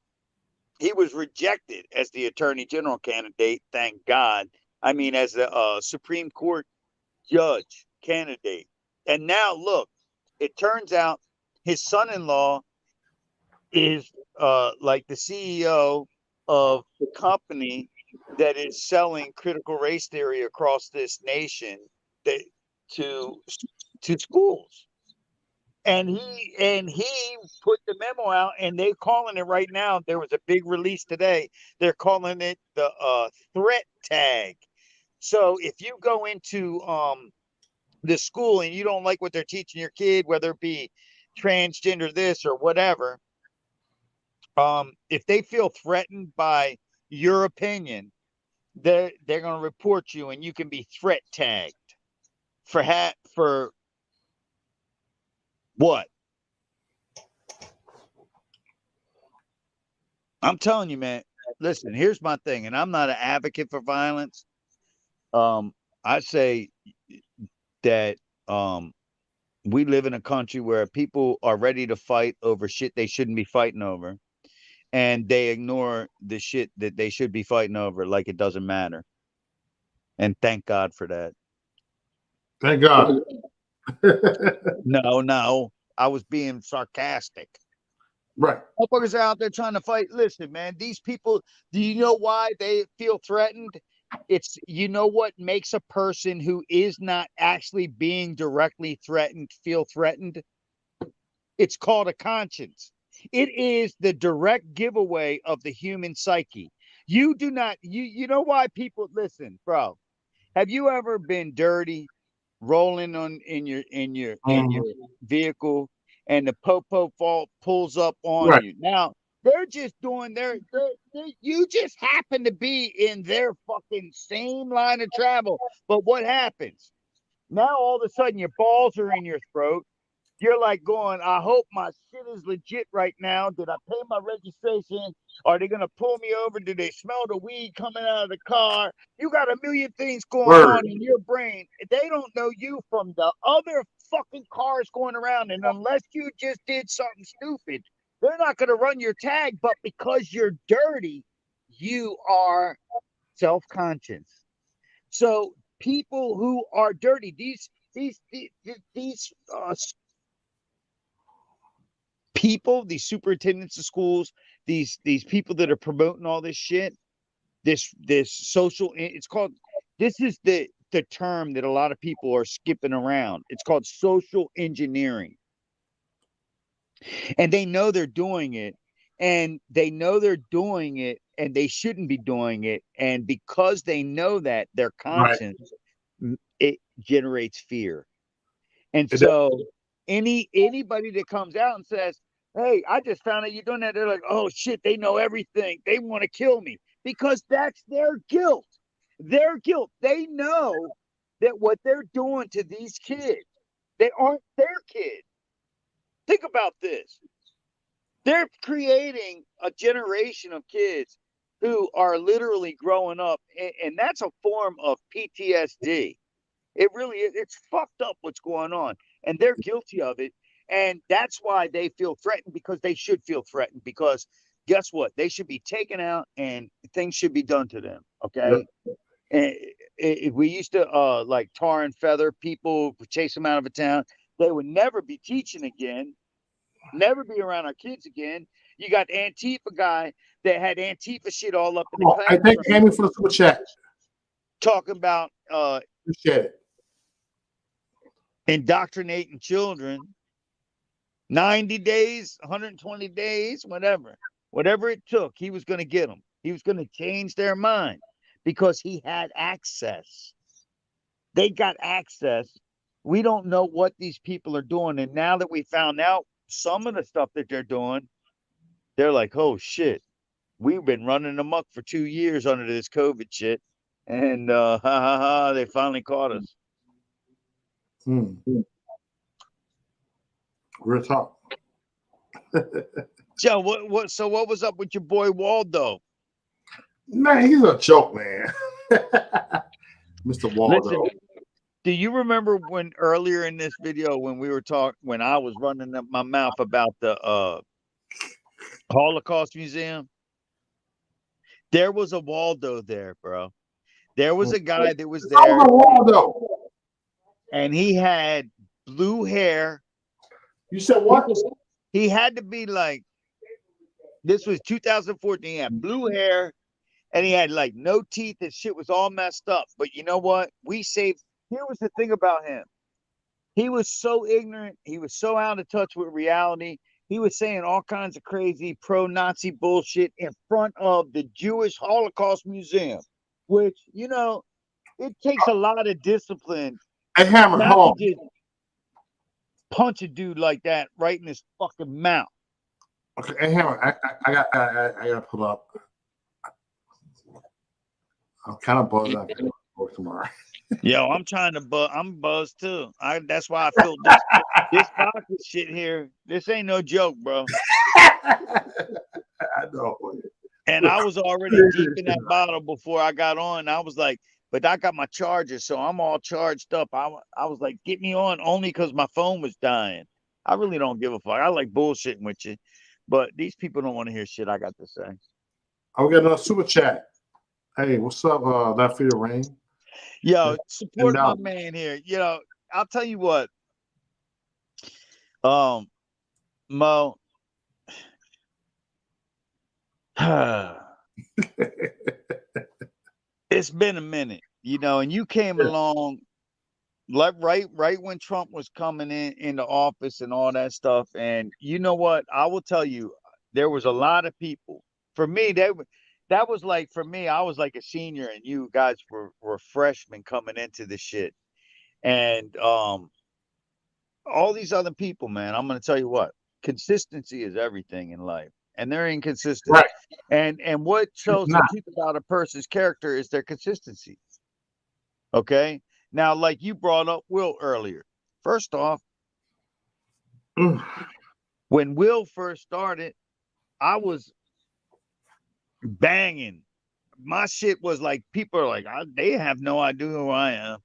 he was rejected as the attorney general candidate, thank God. I mean, as a Supreme Court judge candidate. And now, look, it turns out his son-in-law is like the CEO of the company that is selling critical race theory across this nation to schools. And he put the memo out, and they're calling it right now. There was a big release today. They're calling it the threat tag. So if you go into the school and you don't like what they're teaching your kid, whether it be transgender this or whatever, if they feel threatened by your opinion, they're going to report you, and you can be threat tagged for what? I'm telling you, man. Listen, here's my thing, and I'm not an advocate for violence. I say that we live in a country where people are ready to fight over shit they shouldn't be fighting over, and they ignore the shit that they should be fighting over like it doesn't matter. And thank God for that. Thank God. No, I was being sarcastic. Right. Motherfuckers are out there trying to fight. Listen, man, these people, do you know why they feel threatened? It's, you know what makes a person who is not actually being directly threatened feel threatened? It's called a conscience. It is the direct giveaway of the human psyche. You do not, you know why people, listen, bro, have you ever been dirty rolling in your vehicle, and the popo fault pulls up on you? Now they're just doing you just happen to be in their fucking same line of travel. But what happens? Now all of a sudden your balls are in your throat. You're like going, I hope my shit is legit right now. Did I pay my registration? Are they going to pull me over? Do they smell the weed coming out of the car? You got a million things going on in your brain. They don't know you from the other fucking cars going around. And unless you just did something stupid, they're not going to run your tag. But because you're dirty, you are self-conscious. So people who are dirty, these people, these superintendents of schools, these people that are promoting all this shit, this social, it's called, this is the term that a lot of people are skipping around. It's called social engineering. And they know they're doing it, and they know they're doing it, and they shouldn't be doing it. And because they know that, their Right. conscience, it generates fear. And It does. so anybody that comes out and says, "Hey, I just found out you're doing that," they're like, "Oh shit, they know everything. They want to kill me," because that's their guilt. Their guilt. They know that what they're doing to these kids, they aren't their kids. Think about this. They're creating a generation of kids who are literally growing up, and that's a form of PTSD. It really is. It's fucked up what's going on, and they're guilty of it. And that's why they feel threatened, because they should feel threatened, because guess what? They should be taken out and things should be done to them. Okay. Yep. And we used to like tar and feather people, chase them out of a town. They would never be teaching again, never be around our kids again. You got Antifa guy that had Antifa shit all up in the Oh, I thank classroom Amy for the super chat. talking about Appreciate it. indoctrinating children. 90 days, 120 days, whatever it took, he was going to get them. He was going to change their mind because he had access. They got access. We don't know what these people are doing. And now that we found out some of the stuff that they're doing, they're like, oh shit, we've been running amok for 2 years under this COVID shit. And they finally caught us. Hmm. Real talk. Joe, what was up with your boy Waldo? Man, he's a joke, man. Mr. Waldo. Listen, do you remember when earlier in this video when we were talking, when I was running up my mouth about the Holocaust Museum? There was a Waldo there, bro. There was a guy that was That there, was a Waldo. and he had blue hair. You said what? He had to be like, this was 2014. He had blue hair, and he had like no teeth. His shit was all messed up. But you know what? We saved. Here was the thing about him. He was so ignorant. He was so out of touch with reality. He was saying all kinds of crazy pro-Nazi bullshit in front of the Jewish Holocaust Museum, which, you know, it takes a lot of discipline Hey, Hammer, not hold to just punch a dude like that right in his fucking mouth. on. Okay, hey, Hammer, I got to pull up. I'm kind of buzzed. I got to work tomorrow. Yo, I'm buzzed too. That's why I feel this vodka shit here. This ain't no joke, bro. I know. And I was already deep in that bottle before I got on. I was like, but I got my charger, so I'm all charged up. I was like, get me on only because my phone was dying. I really don't give a fuck. I like bullshitting with you, but these people don't want to hear shit I got to say. I'm getting a super chat. Hey, what's up, that for your rain? Yo, support my man here. You know, I'll tell you what. Mo. It's been a minute, you know, and you came along like right when Trump was coming into office and all that stuff. And you know what? I will tell you, there was a lot of people. For me, that was like, for me, I was like a senior, and you guys were freshmen coming into the shit. And all these other people, man, I'm gonna tell you what, consistency is everything in life, and they're inconsistent. Right. And what shows the truth about a person's character is their consistency. Okay. Now, like you brought up Will earlier. First off, when Will first started, I was banging. My shit was like, people are like, they have no idea who I am.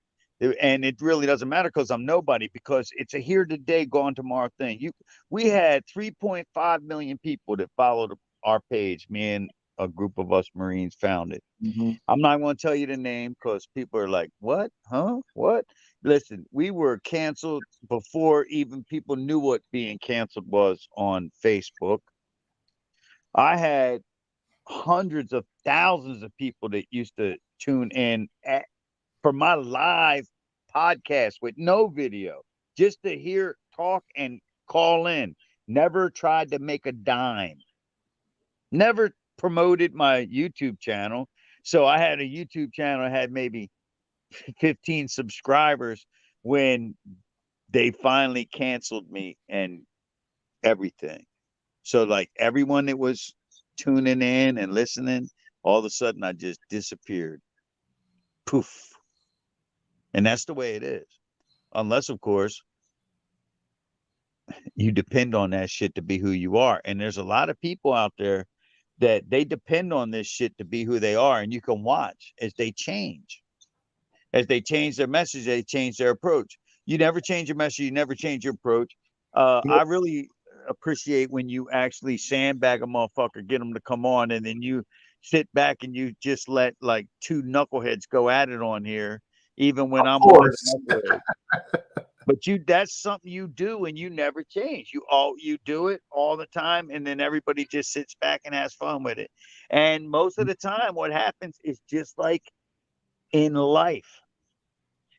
And it really doesn't matter because I'm nobody, because it's a here today, gone tomorrow thing. We had 3.5 million people that followed our page. Me and a group of us Marines found it. Mm-hmm. I'm not going to tell you the name because people are like, what? Huh? What? Listen, we were canceled before even people knew what being canceled was on Facebook. I had hundreds of thousands of people that used to tune in for my live podcast with no video, just to hear talk and call in. Never tried to make a dime. Never promoted my YouTube channel. So I had a YouTube channel, had maybe 15 subscribers when they finally canceled me and everything. So like everyone that was tuning in and listening, all of a sudden I just disappeared. Poof. And that's the way it is. Unless, of course, you depend on that shit to be who you are. And there's a lot of people out there that they depend on this shit to be who they are. And you can watch as they change. As they change their message, they change their approach. You never change your message, you never change your approach. I really appreciate when you actually sandbag a motherfucker, get them to come on, and then you sit back and you just let like two knuckleheads go at it on here, even when Of I'm course. on the knucklehead. But that's something you do and you never change. You do it all the time, and then everybody just sits back and has fun with it. And most of the time, what happens is just like in life.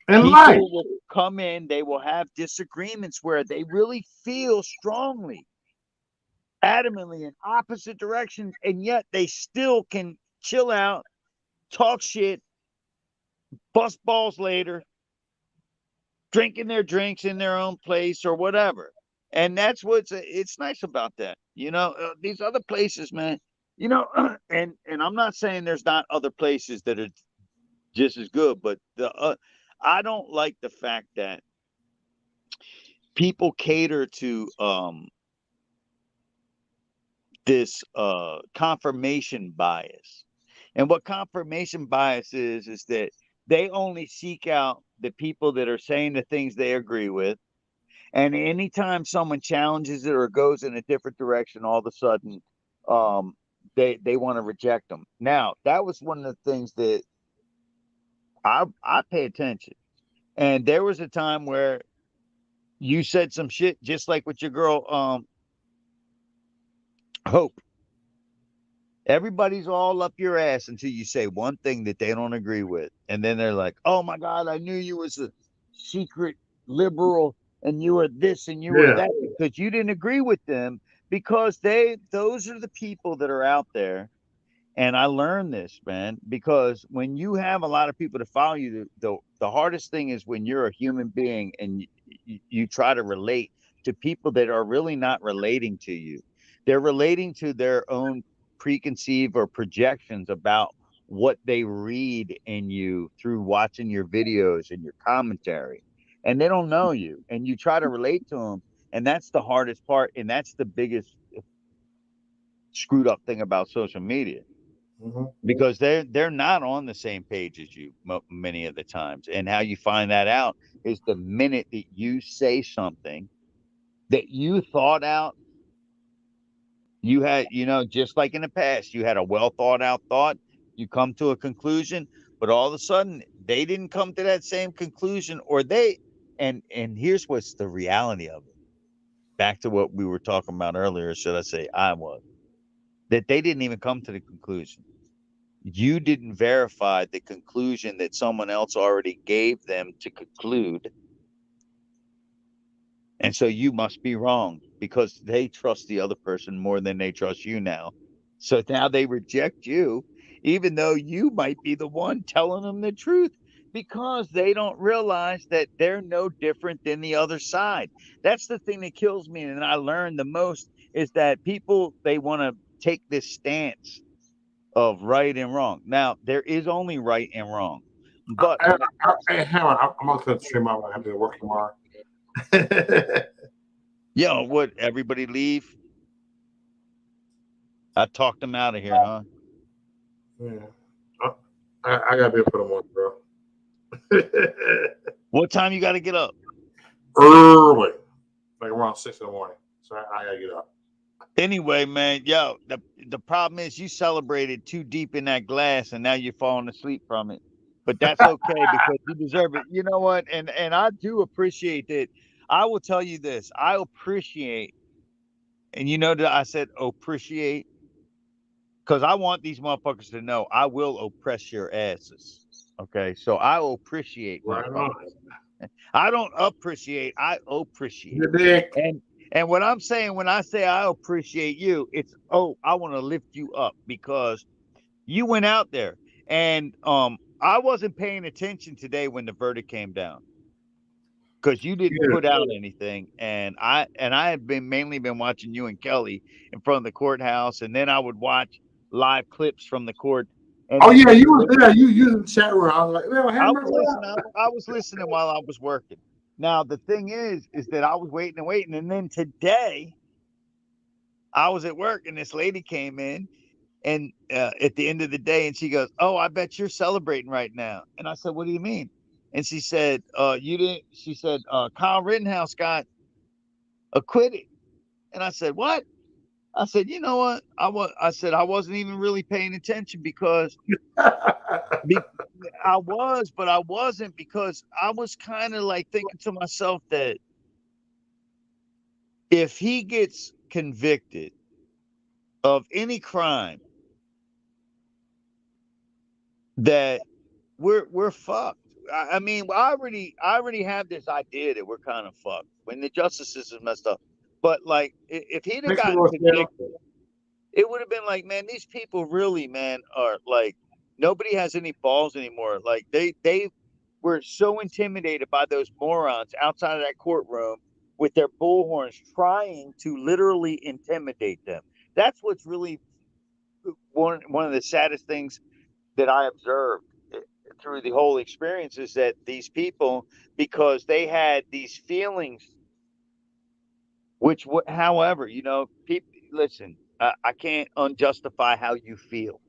In People life. will come in, they will have disagreements where they really feel strongly, adamantly in opposite directions, and yet they still can chill out, talk shit, bust balls later, drinking their drinks in their own place or whatever. And that's what's it's nice about that. These other places, man, and I'm not saying there's not other places that are just as good, but I don't like the fact that people cater to this confirmation bias. And what confirmation bias is that they only seek out the people that are saying the things they agree with. And anytime someone challenges it or goes in a different direction, all of a sudden they want to reject them. Now, that was one of the things that I pay attention. And there was a time where you said some shit just like with your girl Hope. Everybody's all up your ass until you say one thing that they don't agree with. And then they're like, oh my God, I knew you was a secret liberal and you were this and you were Yeah. that, because you didn't agree with them, because those are the people that are out there. And I learned this, man, because when you have a lot of people to follow you, the hardest thing is when you're a human being and you try to relate to people that are really not relating to you. They're relating to their own preconceived or projections about what they read in you through watching your videos and your commentary. And they don't know you. And you try to relate to them. And that's the hardest part. And that's the biggest screwed up thing about social media, Mm-hmm. because they're not on the same page as you many of the times. And how you find that out is the minute that you say something that you thought out. You had, just like in the past, you had a well thought out thought, you come to a conclusion, but all of a sudden they didn't come to that same conclusion, or and here's what's the reality of it. Back to what we were talking about earlier, should I say I was, that they didn't even come to the conclusion. You didn't verify the conclusion that someone else already gave them to conclude. And so you must be wrong, because they trust the other person more than they trust you now. So now they reject you, even though you might be the one telling them the truth, because they don't realize that they're no different than the other side. That's the thing that kills me. And I learned the most is that people, they want to take this stance of right and wrong. Now, there is only right and wrong. But when it comes, Hang on. I'm going to cut the stream out. I have to work tomorrow. what, everybody leave? I talked them out of here, huh? Yeah. I got to be up for the morning, bro. What time you got to get up? Early. Like around 6 in the morning. So I got to get up. Anyway, man, the problem is you celebrated too deep in that glass and now you're falling asleep from it. But that's okay, because you deserve it. You know what? And I do appreciate that. I will tell you this. I appreciate, and you know that I said appreciate, because I want these motherfuckers to know I will oppress your asses. Okay. So I will appreciate Right motherfuckers. on. I don't appreciate, I appreciate. You dick. And what I'm saying when I say I appreciate you, it's I want to lift you up because you went out there, and I wasn't paying attention today when the verdict came down because you didn't put out anything, and I had mainly been watching you and Kelly in front of the courthouse, and then I would watch live clips from the court. And Oh yeah, you was there. You in the chat room. I was like, well, I was listening. I was listening while I was working. Now the thing is that I was waiting and waiting, and then today I was at work, and this lady came in, and at the end of the day, and she goes, "Oh, I bet you're celebrating right now." And I said, "What do you mean?" And she said, "You didn't." She said, "Kyle Rittenhouse got acquitted." And I said, "What?" I said, "You know what? I said I wasn't even really paying attention because I was, but I wasn't because I was kind of like thinking to myself that if he gets convicted of any crime, that we're fucked. I mean, I already have this idea that we're kind of fucked when the justice system messed up. But like, if he'd have gotten convicted, it would have been like, man, these people really, man, are like, nobody has any balls anymore. Like they were so intimidated by those morons outside of that courtroom with their bullhorns trying to literally intimidate them. That's what's really one of the saddest things that I observed through the whole experience is that these people, because they had these feelings, which, however, people, listen, I can't unjustify how you feel.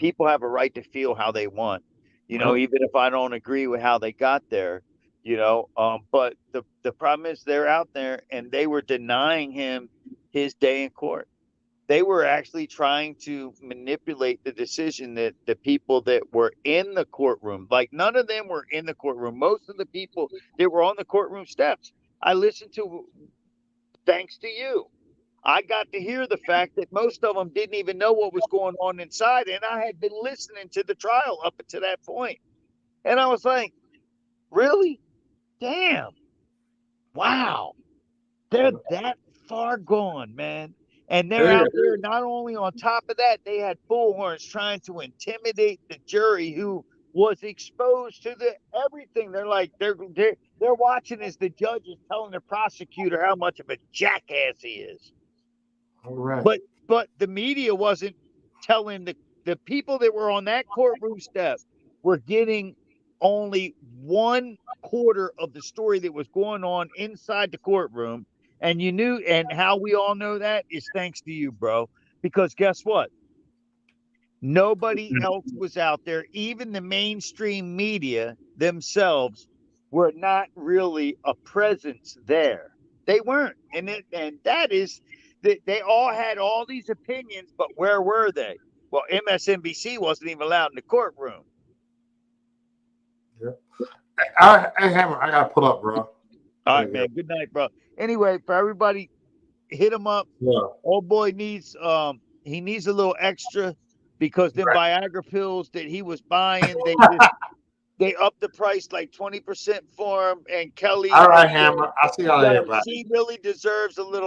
People have a right to feel how they want, even if I don't agree with how they got there, but the problem is they're out there and they were denying him his day in court. They were actually trying to manipulate the decision that the people that were in the courtroom, like none of them were in the courtroom. Most of the people that were on the courtroom steps, I listened to, thanks to you. I got to hear the fact that most of them didn't even know what was going on inside. And I had been listening to the trial up to that point. And I was like, really? Damn. Wow. They're that far gone, man. And they're out there not only on top of that, they had bullhorns trying to intimidate the jury who was exposed to everything. They're like, they're watching as the judge is telling the prosecutor how much of a jackass he is. All right. But the media wasn't telling the people that were on that courtroom step were getting only 1/4 of the story that was going on inside the courtroom. And you knew, and how we all know that is thanks to you, bro. Because guess what? Nobody else was out there. Even the mainstream media themselves were not really a presence there. They weren't. And that is that they all had all these opinions, but where were they? Well, MSNBC wasn't even allowed in the courtroom. Yeah. I gotta pull up, bro. All right, man. Good night, bro. Anyway, for everybody, hit him up. Yeah. Old boy needs he needs a little extra because them Viagra pills that he was buying, they upped the price like 20% for him. And Kelly, All right, Hammer. I'll see y'all later. Bye. She really deserves a little